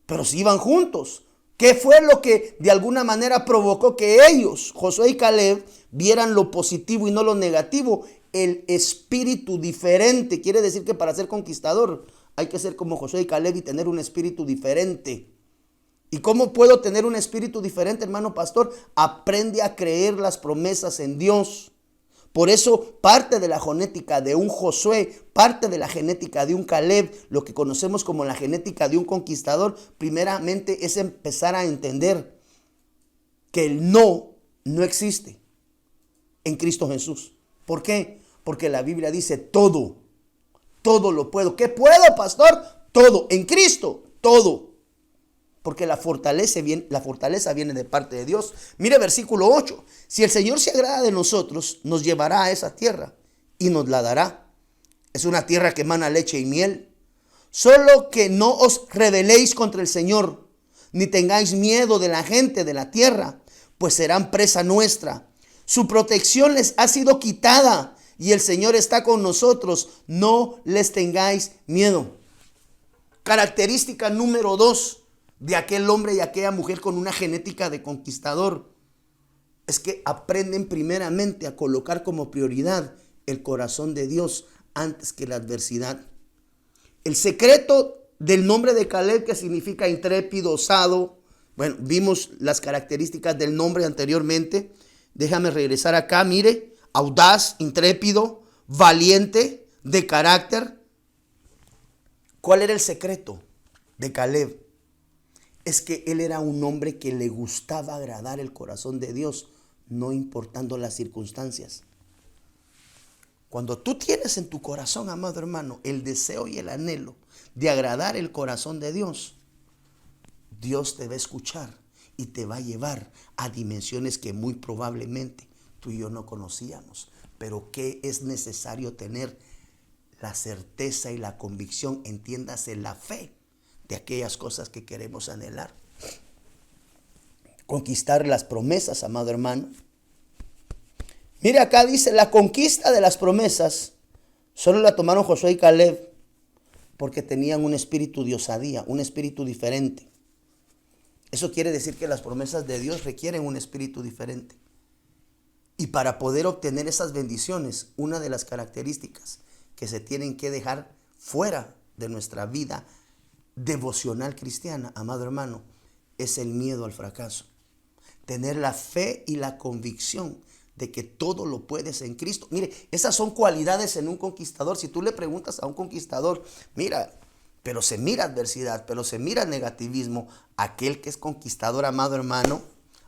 Pero sí iban juntos. ¿Qué fue lo que de alguna manera provocó que ellos, Josué y Caleb, vieran lo positivo y no lo negativo? El espíritu diferente. Quiere decir que para ser conquistador hay que ser como Josué y Caleb y tener un espíritu diferente. ¿Y cómo puedo tener un espíritu diferente, hermano pastor? Aprende a creer las promesas en Dios. Por eso parte de la genética de un Josué, parte de la genética de un Caleb, lo que conocemos como la genética de un conquistador, primeramente es empezar a entender que el no existe en Cristo Jesús. ¿Por qué? Porque la Biblia dice todo lo puedo. ¿Qué puedo, pastor? Todo, en Cristo, todo. Porque la fortaleza viene de parte de Dios. Mire versículo 8. Si el Señor se agrada de nosotros, nos llevará a esa tierra y nos la dará. Es una tierra que emana leche y miel. Solo que no os rebeléis contra el Señor, ni tengáis miedo de la gente de la tierra, pues serán presa nuestra. Su protección les ha sido quitada y el Señor está con nosotros. No les tengáis miedo. Característica número 2 de aquel hombre y aquella mujer con una genética de conquistador es que aprenden primeramente a colocar como prioridad el corazón de Dios antes que la adversidad. El secreto del nombre de Caleb, que significa intrépido, osado. Bueno, vimos las características del nombre anteriormente. Déjame regresar acá, mire, audaz, intrépido, valiente, de carácter. ¿Cuál era el secreto de Caleb? Es que él era un hombre que le gustaba agradar el corazón de Dios, no importando las circunstancias. Cuando tú tienes en tu corazón, amado hermano, el deseo y el anhelo de agradar el corazón de Dios, Dios te va a escuchar y te va a llevar a dimensiones que muy probablemente tú y yo no conocíamos. Pero ¿qué es necesario tener? La certeza y la convicción, entiéndase la fe de aquellas cosas que queremos anhelar. Conquistar las promesas, amado hermano. Mire acá dice, la conquista de las promesas solo la tomaron Josué y Caleb, Porque tenían un espíritu de osadía, un espíritu diferente. Eso quiere decir que las promesas de Dios requieren un espíritu diferente. Y para poder obtener esas bendiciones, una de las características que se tienen que dejar fuera de nuestra vida devocional cristiana, amado hermano, es el miedo al fracaso. Tener la fe y la convicción de que todo lo puedes en Cristo. Mire, esas son cualidades en un conquistador. Si tú le preguntas a un conquistador, mira, pero se mira adversidad, pero se mira negativismo, aquel que es conquistador, amado hermano,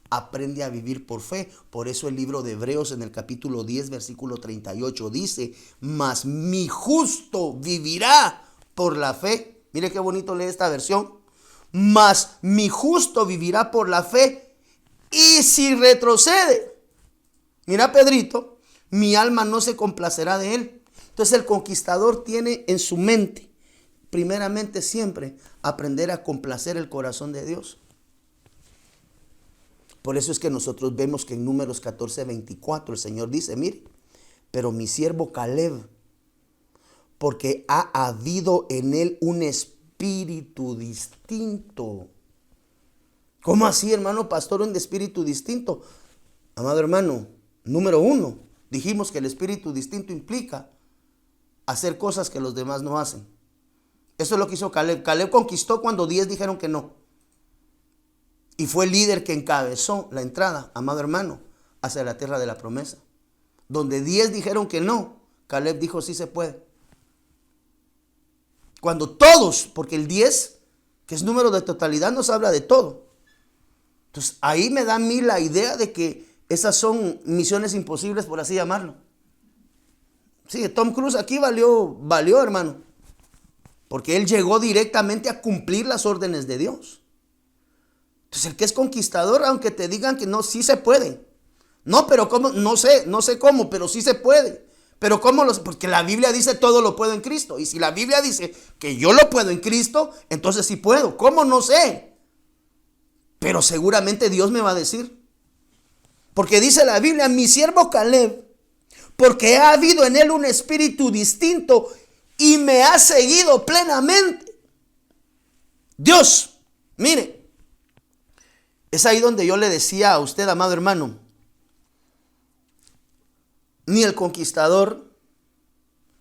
aprende a vivir por fe. Por eso el libro de Hebreos en el capítulo 10, versículo 38 dice, mas mi justo vivirá por la fe. Mire qué bonito lee esta versión. Mas mi justo vivirá por la fe, y si retrocede, mira Pedrito, mi alma no se complacerá de él. Entonces el conquistador tiene en su mente, primeramente siempre, aprender a complacer el corazón de Dios. Por eso es que nosotros vemos que en Números 14:24 el Señor dice, mire, pero mi siervo Caleb, porque ha habido en él un espíritu distinto. ¿Cómo así, hermano pastor, un espíritu distinto? Amado hermano, número 1, dijimos que el espíritu distinto implica hacer cosas que los demás no hacen. Eso es lo que hizo Caleb. Caleb conquistó cuando 10 dijeron que no. Y fue el líder que encabezó la entrada, amado hermano, hacia la tierra de la promesa. Donde 10 dijeron que no, Caleb dijo sí se puede. Cuando todos, porque el 10, que es número de totalidad, nos habla de todo. Entonces ahí me da a mí la idea de que esas son misiones imposibles, por así llamarlo. Sí, Tom Cruise aquí valió, hermano. Porque él llegó directamente a cumplir las órdenes de Dios. Entonces el que es conquistador, aunque te digan que no, sí se puede. No, pero ¿cómo? No sé cómo, pero sí se puede. Pero ¿cómo? Porque la Biblia dice todo lo puedo en Cristo. Y si la Biblia dice que yo lo puedo en Cristo, entonces sí puedo. ¿Cómo? No sé. Pero seguramente Dios me va a decir. Porque dice la Biblia, mi siervo Caleb, porque ha habido en él un espíritu distinto y me ha seguido plenamente. Dios, mire, es ahí donde yo le decía a usted, amado hermano, ni el conquistador,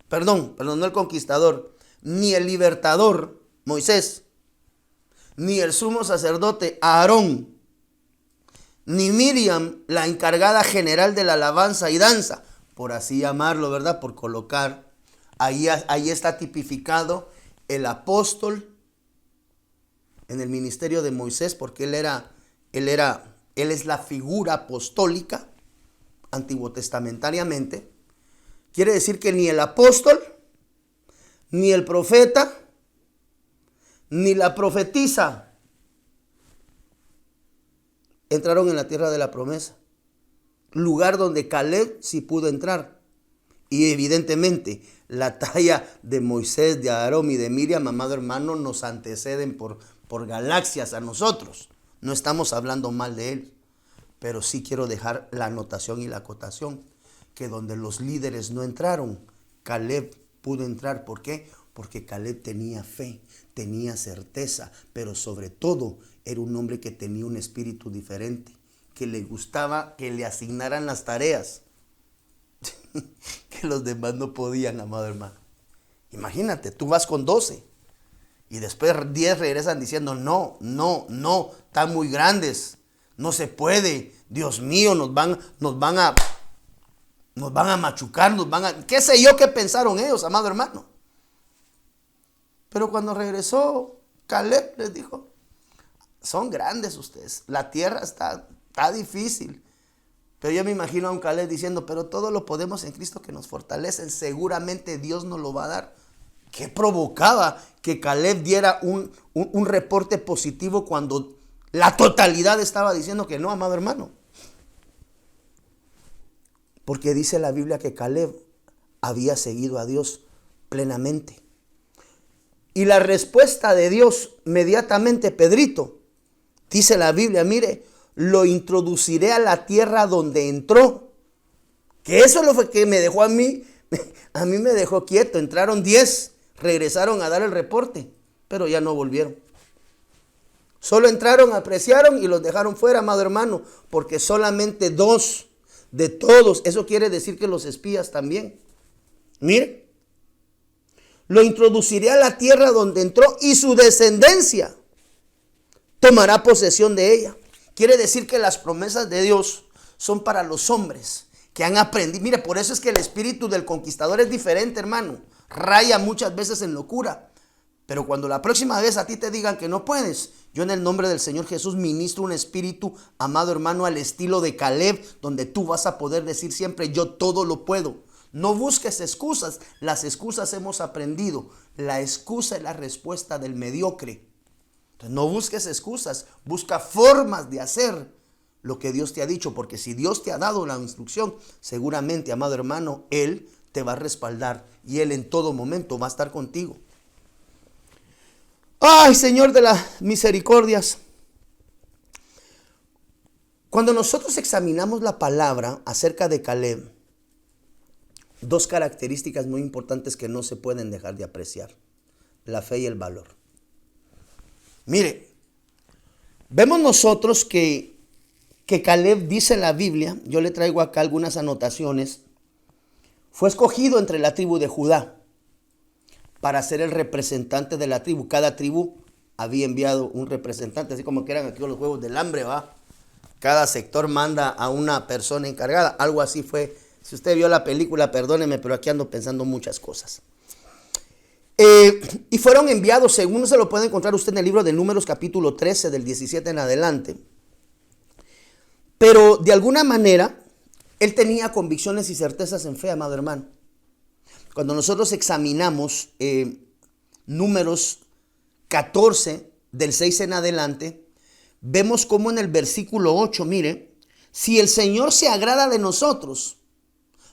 no el conquistador, ni el libertador, Moisés, ni el sumo sacerdote, Aarón, ni Miriam, la encargada general de la alabanza y danza, por así llamarlo, ¿verdad? Por colocar, ahí está tipificado el apóstol en el ministerio de Moisés, porque él es la figura apostólica, antiguo testamentariamente. Quiere decir que ni el apóstol, ni el profeta, ni la profetisa entraron en la tierra de la promesa, lugar donde Caleb sí pudo entrar. Y evidentemente la talla de Moisés, de Aarón y de Miriam, amado hermano, nos anteceden por galaxias a nosotros. No estamos hablando mal de él, pero sí quiero dejar la anotación y la acotación, que donde los líderes no entraron, Caleb pudo entrar. ¿Por qué? Porque Caleb tenía fe, tenía certeza, pero sobre todo era un hombre que tenía un espíritu diferente, que le gustaba que le asignaran las tareas que los demás no podían, amado hermano. Imagínate, tú vas con 12 y después 10 regresan diciendo no, están muy grandes, no se puede, Dios mío, nos van a machucar, qué sé yo qué pensaron ellos, amado hermano. Pero cuando regresó Caleb les dijo, son grandes ustedes, la tierra está difícil. Pero yo me imagino a un Caleb diciendo, pero todo lo podemos en Cristo que nos fortalece, seguramente Dios nos lo va a dar. ¿Qué provocaba que Caleb diera un reporte positivo cuando la totalidad estaba diciendo que no, amado hermano? Porque dice la Biblia que Caleb había seguido a Dios plenamente. Y la respuesta de Dios inmediatamente, Pedrito, dice la Biblia, mire, lo introduciré a la tierra donde entró. Que eso es lo que me dejó a mí me dejó quieto. Entraron 10, regresaron a dar el reporte, pero ya no volvieron. Solo entraron, apreciaron y los dejaron fuera, amado hermano, porque solamente 2 de todos, eso quiere decir que los espías también. Mire, lo introduciré a la tierra donde entró y su descendencia tomará posesión de ella. Quiere decir que las promesas de Dios son para los hombres que han aprendido. Mire, por eso es que el espíritu del conquistador es diferente, hermano. Raya muchas veces en locura. Pero cuando la próxima vez a ti te digan que no puedes, yo en el nombre del Señor Jesús ministro un espíritu, amado hermano, al estilo de Caleb, donde tú vas a poder decir siempre, yo todo lo puedo. No busques excusas. Las excusas hemos aprendido. La excusa es la respuesta del mediocre. Entonces, no busques excusas. Busca formas de hacer lo que Dios te ha dicho. Porque si Dios te ha dado la instrucción, seguramente, amado hermano, Él te va a respaldar. Y Él en todo momento va a estar contigo. Ay, Señor de las misericordias. Cuando nosotros examinamos la palabra acerca de Caleb, 2 características muy importantes que no se pueden dejar de apreciar: la fe y el valor. Mire, vemos nosotros que Caleb, dice en la Biblia, yo le traigo acá algunas anotaciones, fue escogido entre la tribu de Judá para ser el representante de la tribu. Cada tribu había enviado un representante, así como que eran aquí los juegos del hambre, ¿va? Cada sector manda a una persona encargada. Algo así fue. Si usted vio la película, perdóneme, pero aquí ando pensando muchas cosas. Y fueron enviados, según se lo puede encontrar usted en el libro de Números capítulo 13, del 17 en adelante. Pero de alguna manera, él tenía convicciones y certezas en fe, amado hermano. Cuando nosotros examinamos Números 14, del 6 en adelante, vemos cómo en el versículo 8, mire, si el Señor se agrada de nosotros,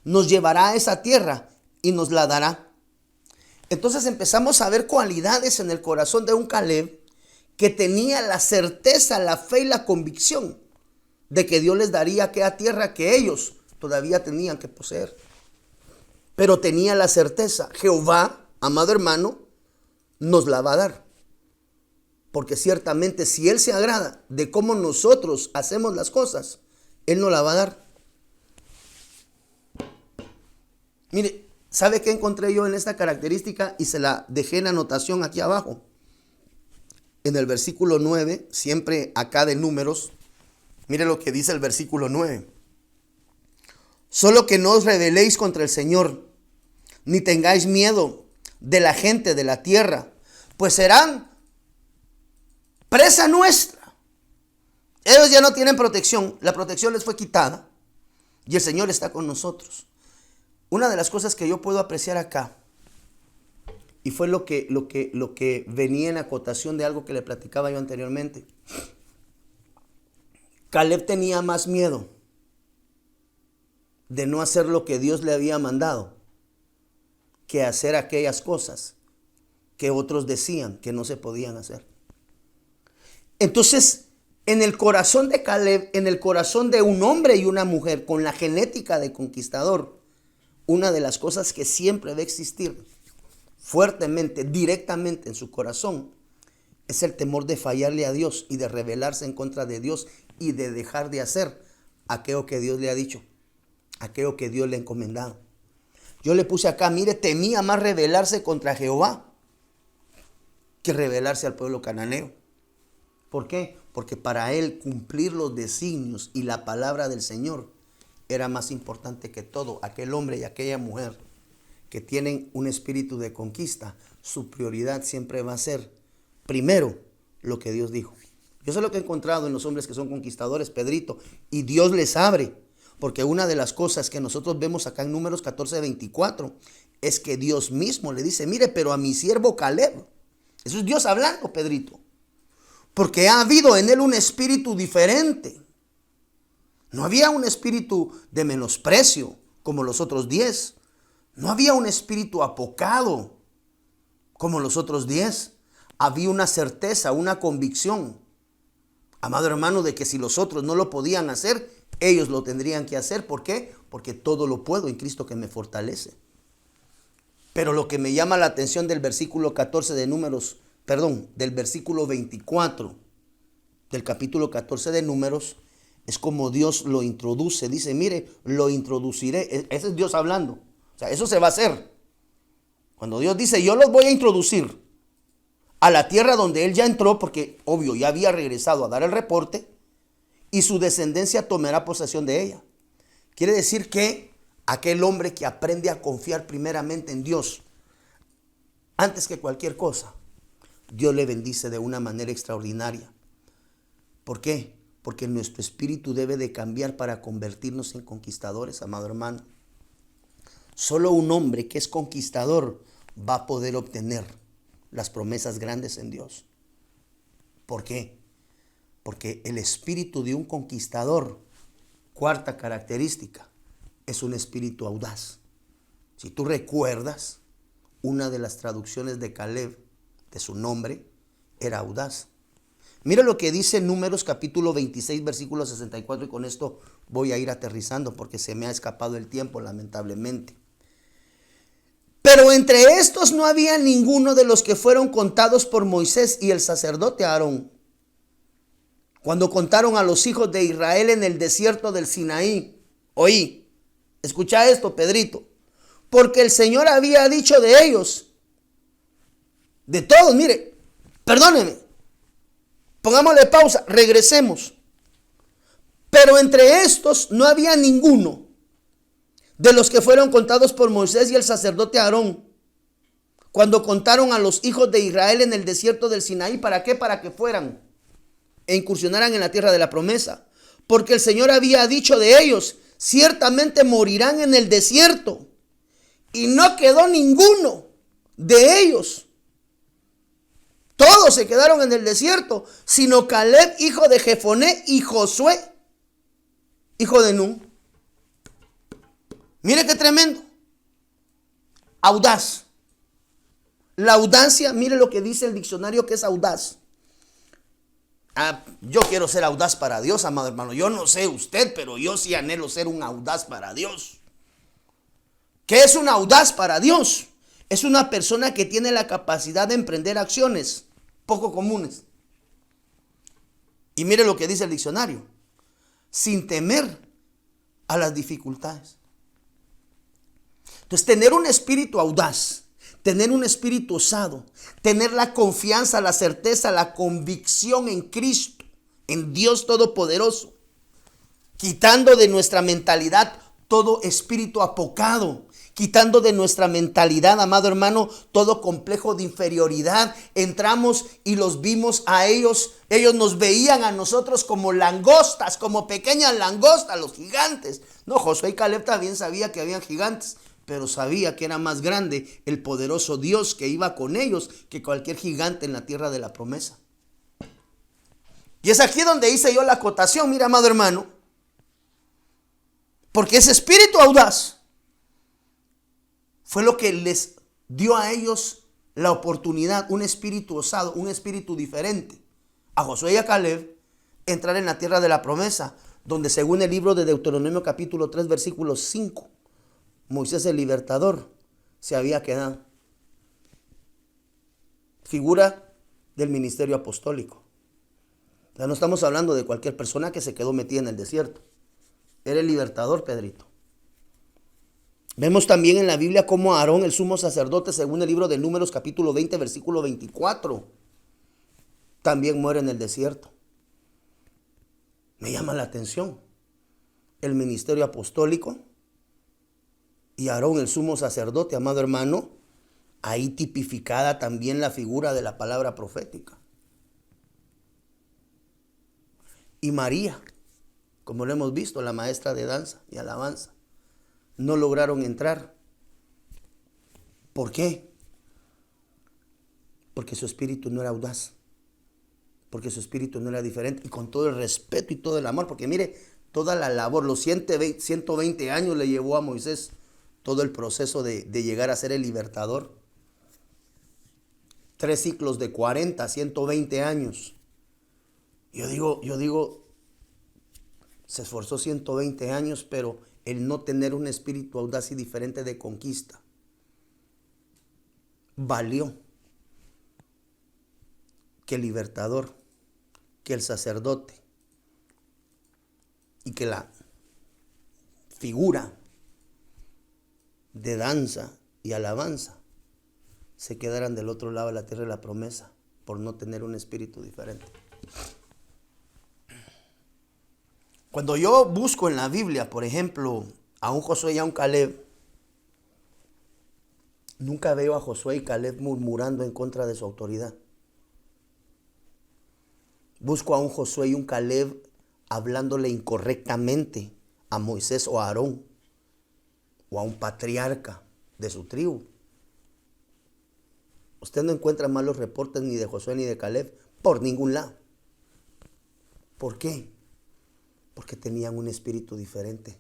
nos llevará a esa tierra y nos la dará. Entonces empezamos a ver cualidades en el corazón de un Caleb que tenía la certeza, la fe y la convicción de que Dios les daría aquella tierra que ellos todavía tenían que poseer. Pero tenía la certeza, Jehová, amado hermano, nos la va a dar. Porque ciertamente si Él se agrada de cómo nosotros hacemos las cosas, Él nos la va a dar. Mire, ¿sabe qué encontré yo en esta característica? Y se la dejé en anotación aquí abajo. En el versículo 9, siempre acá de Números, mire lo que dice el versículo 9. Solo que no os rebeléis contra el Señor, ni tengáis miedo de la gente de la tierra, pues serán presa nuestra. Ellos ya no tienen protección, la protección les fue quitada y el Señor está con nosotros. Una de las cosas que yo puedo apreciar acá, y fue lo que venía en acotación de algo que le platicaba yo anteriormente, Caleb tenía más miedo de no hacer lo que Dios le había mandado que hacer aquellas cosas que otros decían que no se podían hacer. Entonces, en el corazón de Caleb, en el corazón de un hombre y una mujer con la genética de conquistador, una de las cosas que siempre va a existir fuertemente, directamente en su corazón, es el temor de fallarle a Dios y de rebelarse en contra de Dios y de dejar de hacer aquello que Dios le ha dicho, aquello que Dios le ha encomendado. Yo le puse acá, mire, temía más rebelarse contra Jehová que rebelarse al pueblo cananeo. ¿Por qué? Porque para él cumplir los designios y la palabra del Señor era más importante que todo. Aquel hombre y aquella mujer que tienen un espíritu de conquista, su prioridad siempre va a ser primero lo que Dios dijo. Yo sé lo que he encontrado en los hombres que son conquistadores, Pedrito, y Dios les abre. Porque una de las cosas que nosotros vemos acá en Números 14, 24 es que Dios mismo le dice, mire, pero a mi siervo Caleb. Eso es Dios hablando, Pedrito. Porque ha habido en él un espíritu diferente. No había un espíritu de menosprecio como los otros 10. No había un espíritu apocado como los otros 10. Había una certeza, una convicción, amado hermano, de que si los otros no lo podían hacer, ellos lo tendrían que hacer. ¿Por qué? Porque todo lo puedo en Cristo que me fortalece. Pero lo que me llama la atención del versículo 14 de Números, perdón, del versículo 24 del capítulo 14 de Números, es como Dios lo introduce. Dice, mire, lo introduciré. Ese es Dios hablando. O sea, eso se va a hacer. Cuando Dios dice, yo los voy a introducir a la tierra donde él ya entró, porque obvio ya había regresado a dar el reporte, y su descendencia tomará posesión de ella. Quiere decir que aquel hombre que aprende a confiar primeramente en Dios, antes que cualquier cosa, Dios le bendice de una manera extraordinaria. ¿Por qué? Porque nuestro espíritu debe de cambiar para convertirnos en conquistadores, amado hermano. Solo un hombre que es conquistador va a poder obtener las promesas grandes en Dios. ¿Por qué? Porque el espíritu de un conquistador, cuarta característica, es un espíritu audaz. Si tú recuerdas, una de las traducciones de Caleb, de su nombre, era audaz. Mira lo que dice Números capítulo 26, versículo 64, y con esto voy a ir aterrizando porque se me ha escapado el tiempo, lamentablemente. Pero entre estos no había ninguno de los que fueron contados por Moisés y el sacerdote Aarón, cuando contaron a los hijos de Israel en el desierto del Sinaí. Oí, escucha esto, Pedrito, porque el Señor había dicho de ellos, de todos, mire, perdóneme, pongámosle pausa, regresemos. Pero entre estos no había ninguno de los que fueron contados por Moisés y el sacerdote Aarón, cuando contaron a los hijos de Israel en el desierto del Sinaí. ¿Para qué? Para que fueran e incursionaran en la tierra de la promesa. Porque el Señor había dicho de ellos, ciertamente morirán en el desierto. Y no quedó ninguno de ellos. Todos se quedaron en el desierto, sino Caleb, hijo de Jefoné, y Josué, hijo de Nun. Mire qué tremendo. Audaz. La audacia, mire lo que dice el diccionario que es audaz. Yo quiero ser audaz para Dios, amado hermano. Yo no sé usted, pero yo sí anhelo ser un audaz para Dios. ¿Qué es un audaz para Dios? Es una persona que tiene la capacidad de emprender acciones poco comunes. Y mire lo que dice el diccionario. Sin temer a las dificultades. Entonces, tener un espíritu audaz, tener un espíritu osado, tener la confianza, la certeza, la convicción en Cristo, en Dios Todopoderoso, quitando de nuestra mentalidad todo espíritu apocado, quitando de nuestra mentalidad, amado hermano, todo complejo de inferioridad. Entramos y los vimos a ellos. Ellos nos veían a nosotros como langostas, como pequeñas langostas, los gigantes. No, Josué y Caleb también sabía que habían gigantes, pero sabía que era más grande el poderoso Dios que iba con ellos que cualquier gigante en la tierra de la promesa. Y es aquí donde hice yo la acotación, mira, amado hermano, porque ese espíritu audaz fue lo que les dio a ellos la oportunidad, un espíritu osado, un espíritu diferente, a Josué y a Caleb, entrar en la tierra de la promesa, donde según el libro de Deuteronomio capítulo 3, versículo 5, Moisés el libertador se había quedado. Figura del ministerio apostólico. Ya no estamos hablando de cualquier persona que se quedó metida en el desierto. Era el libertador, Pedrito. Vemos también en la Biblia cómo Aarón, el sumo sacerdote, según el libro de Números capítulo 20, versículo 24, también muere en el desierto. Me llama la atención el ministerio apostólico y Aarón, el sumo sacerdote, amado hermano, ahí tipificada también la figura de la palabra profética. Y María, como lo hemos visto, la maestra de danza y alabanza, no lograron entrar. ¿Por qué? Porque su espíritu no era audaz, porque su espíritu no era diferente, y con todo el respeto y todo el amor, porque mire, toda la labor, los 120 años le llevó a Moisés todo el proceso de llegar a ser el libertador. 3 ciclos de 40, 120 años. Yo digo, se esforzó 120 años, pero el no tener un espíritu audaz y diferente de conquista valió que el libertador, que el sacerdote y que la figura de danza y alabanza se quedaran del otro lado de la tierra de la promesa por no tener un espíritu diferente. Cuando yo busco en la Biblia, por ejemplo, a un Josué y a un Caleb, nunca veo a Josué y Caleb murmurando en contra de su autoridad. Busco a un Josué y un Caleb hablándole incorrectamente a Moisés o a Aarón o a un patriarca de su tribu. Usted no encuentra malos reportes ni de Josué ni de Caleb por ningún lado. ¿Por qué? Porque tenían un espíritu diferente.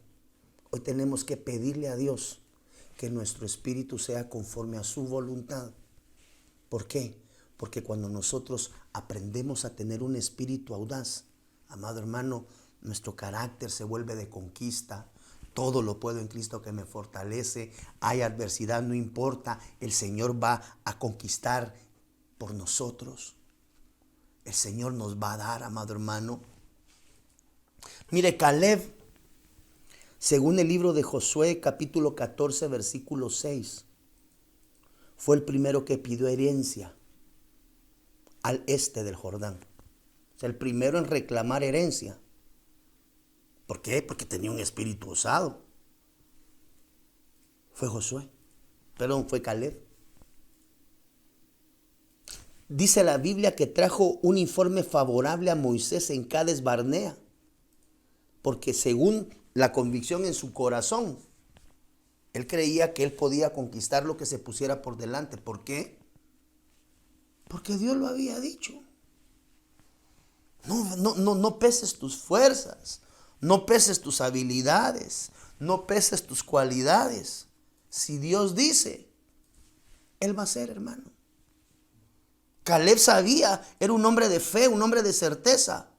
Hoy tenemos que pedirle a Dios que nuestro espíritu sea conforme a su voluntad. ¿Por qué? Porque cuando nosotros aprendemos a tener un espíritu audaz, amado hermano, nuestro carácter se vuelve de conquista. Todo lo puedo en Cristo que me fortalece. Hay adversidad, no importa. El Señor va a conquistar por nosotros. El Señor nos va a dar, amado hermano. Mire, Caleb, según el libro de Josué, capítulo 14, versículo 6, fue el primero que pidió herencia al este del Jordán. O sea, el primero en reclamar herencia. ¿Por qué? Porque tenía un espíritu osado. Fue Josué. Perdón, fue Caleb. Dice la Biblia que trajo un informe favorable a Moisés en Cades Barnea. Porque según la convicción en su corazón, él creía que él podía conquistar lo que se pusiera por delante. ¿Por qué? Porque Dios lo había dicho. No peses tus fuerzas. No peses tus habilidades, no peses tus cualidades. Si Dios dice, Él va a hacer, hermano. Caleb sabía, era un hombre de fe, un hombre de certeza.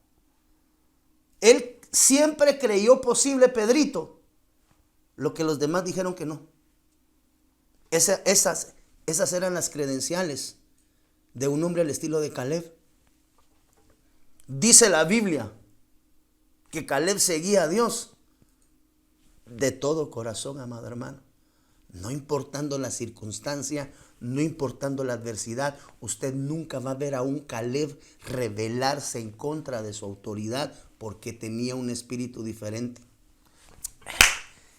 Él siempre creyó posible, Pedrito, lo que los demás dijeron que no. Esas eran las credenciales de un hombre al estilo de Caleb. Dice la Biblia que Caleb seguía a Dios de todo corazón, amado hermano. No importando la circunstancia, no importando la adversidad, usted nunca va a ver a un Caleb rebelarse en contra de su autoridad porque tenía un espíritu diferente.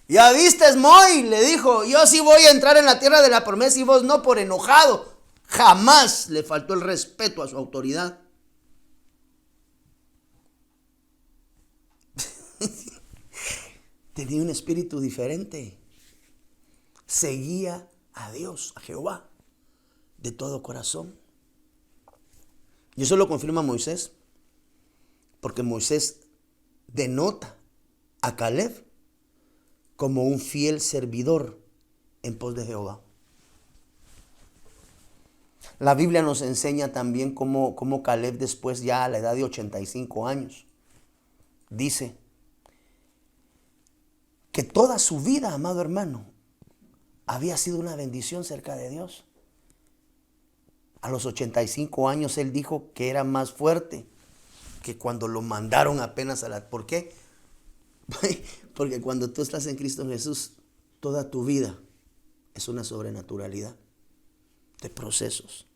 Ya viste, Moy, le dijo, yo sí voy a entrar en la tierra de la promesa y vos no, por enojado. Jamás le faltó el respeto a su autoridad. Tenía un espíritu diferente. Seguía a Dios, a Jehová, de todo corazón. Y eso lo confirma Moisés, porque Moisés denota a Caleb como un fiel servidor en pos de Jehová. La Biblia nos enseña también cómo Caleb después, ya a la edad de 85 años, dice que toda su vida, amado hermano, había sido una bendición cerca de Dios. A los 85 años él dijo que era más fuerte que cuando lo mandaron apenas a la... ¿Por qué? Porque cuando tú estás en Cristo Jesús, toda tu vida es una sobrenaturalidad de procesos.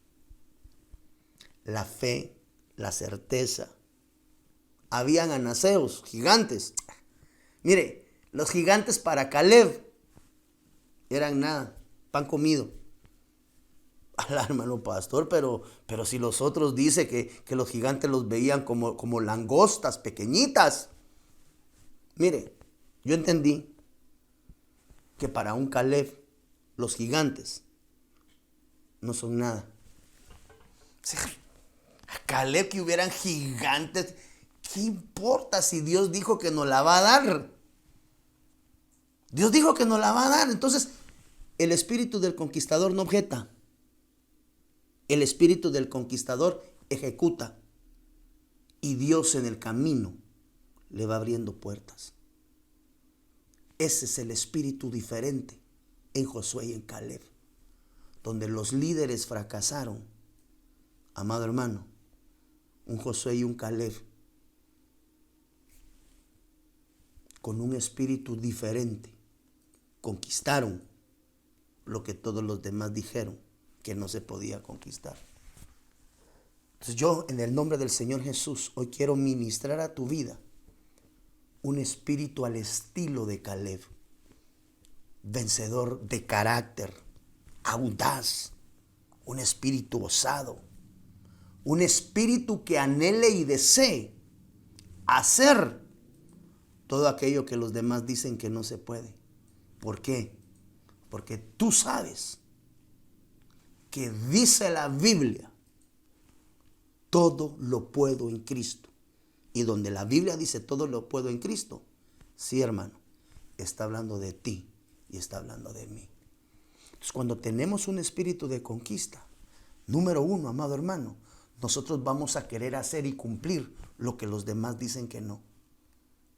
La fe, la certeza. Habían anaseos, gigantes. Mire, los gigantes para Caleb eran nada, pan comido. Al hermano pastor, pero si los otros dicen que los gigantes los veían como langostas pequeñitas. Mire, yo entendí que para un Caleb los gigantes no son nada. O sea, a Caleb que hubieran gigantes, ¿qué importa si Dios dijo que nos la va a dar? Dios dijo que nos la va a dar. Entonces, el espíritu del conquistador no objeta. El espíritu del conquistador ejecuta. Y Dios en el camino le va abriendo puertas. Ese es el espíritu diferente en Josué y en Caleb. donde los líderes fracasaron, amado hermano, un Josué y un Caleb, con un espíritu diferente, conquistaron lo que todos los demás dijeron que no se podía conquistar. Entonces yo, en el nombre del Señor Jesús, hoy quiero ministrar a tu vida un espíritu al estilo de Caleb, vencedor de carácter, audaz, un espíritu osado, un espíritu que anhele y desee hacer todo aquello que los demás dicen que no se puede. ¿Por qué? Porque tú sabes que dice la Biblia, todo lo puedo en Cristo. Y donde la Biblia dice todo lo puedo en Cristo, sí, hermano, está hablando de ti y está hablando de mí. Entonces, cuando tenemos un espíritu de conquista, número uno, amado hermano, nosotros vamos a querer hacer y cumplir lo que los demás dicen que no.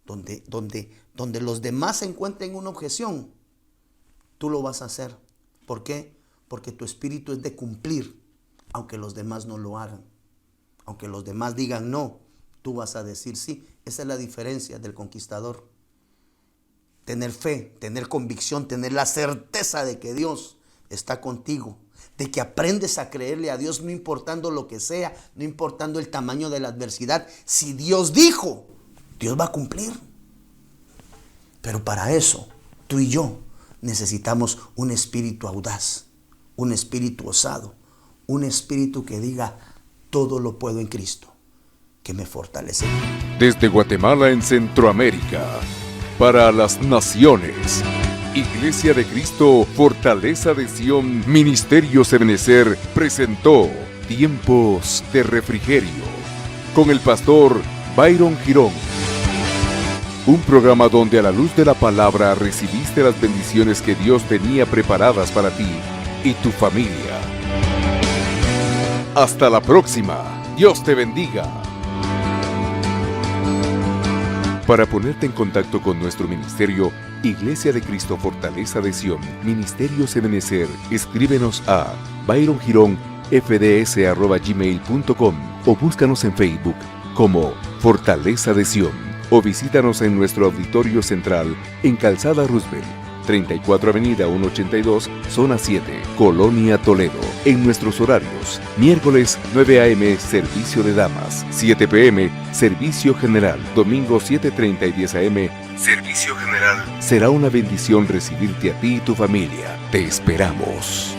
Donde los demás encuentren una objeción, tú lo vas a hacer. ¿Por qué? Porque tu espíritu es de cumplir, aunque los demás no lo hagan. Aunque los demás digan no, tú vas a decir sí. Esa es la diferencia del conquistador. Tener fe, tener convicción, tener la certeza de que Dios está contigo, de que aprendes a creerle a Dios no importando lo que sea, no importando el tamaño de la adversidad. Si Dios dijo, Dios va a cumplir. Pero para eso, tú y yo necesitamos un espíritu audaz, un espíritu osado, un espíritu que diga, todo lo puedo en Cristo, que me fortalece. Desde Guatemala en Centroamérica, para las naciones, Iglesia de Cristo, Fortaleza de Sion, Ministerios Ebenecer, presentó Tiempos de Refrigerio, con el pastor Byron Girón. Un programa donde a la luz de la palabra recibiste las bendiciones que Dios tenía preparadas para ti y tu familia. Hasta la próxima. Dios te bendiga. Para ponerte en contacto con nuestro ministerio, Iglesia de Cristo Fortaleza de Sion, Ministerios Ebenecer, escríbenos a byrongironfds@gmail.com o búscanos en Facebook como Fortaleza de Sion o visítanos en nuestro auditorio central en Calzada Roosevelt, 34 Avenida 182, Zona 7, Colonia Toledo. En nuestros horarios: miércoles 9 a.m. servicio de damas, 7 p.m. servicio general, domingo 7:30 y 10 a.m. servicio general. Será una bendición recibirte a ti y tu familia. Te esperamos.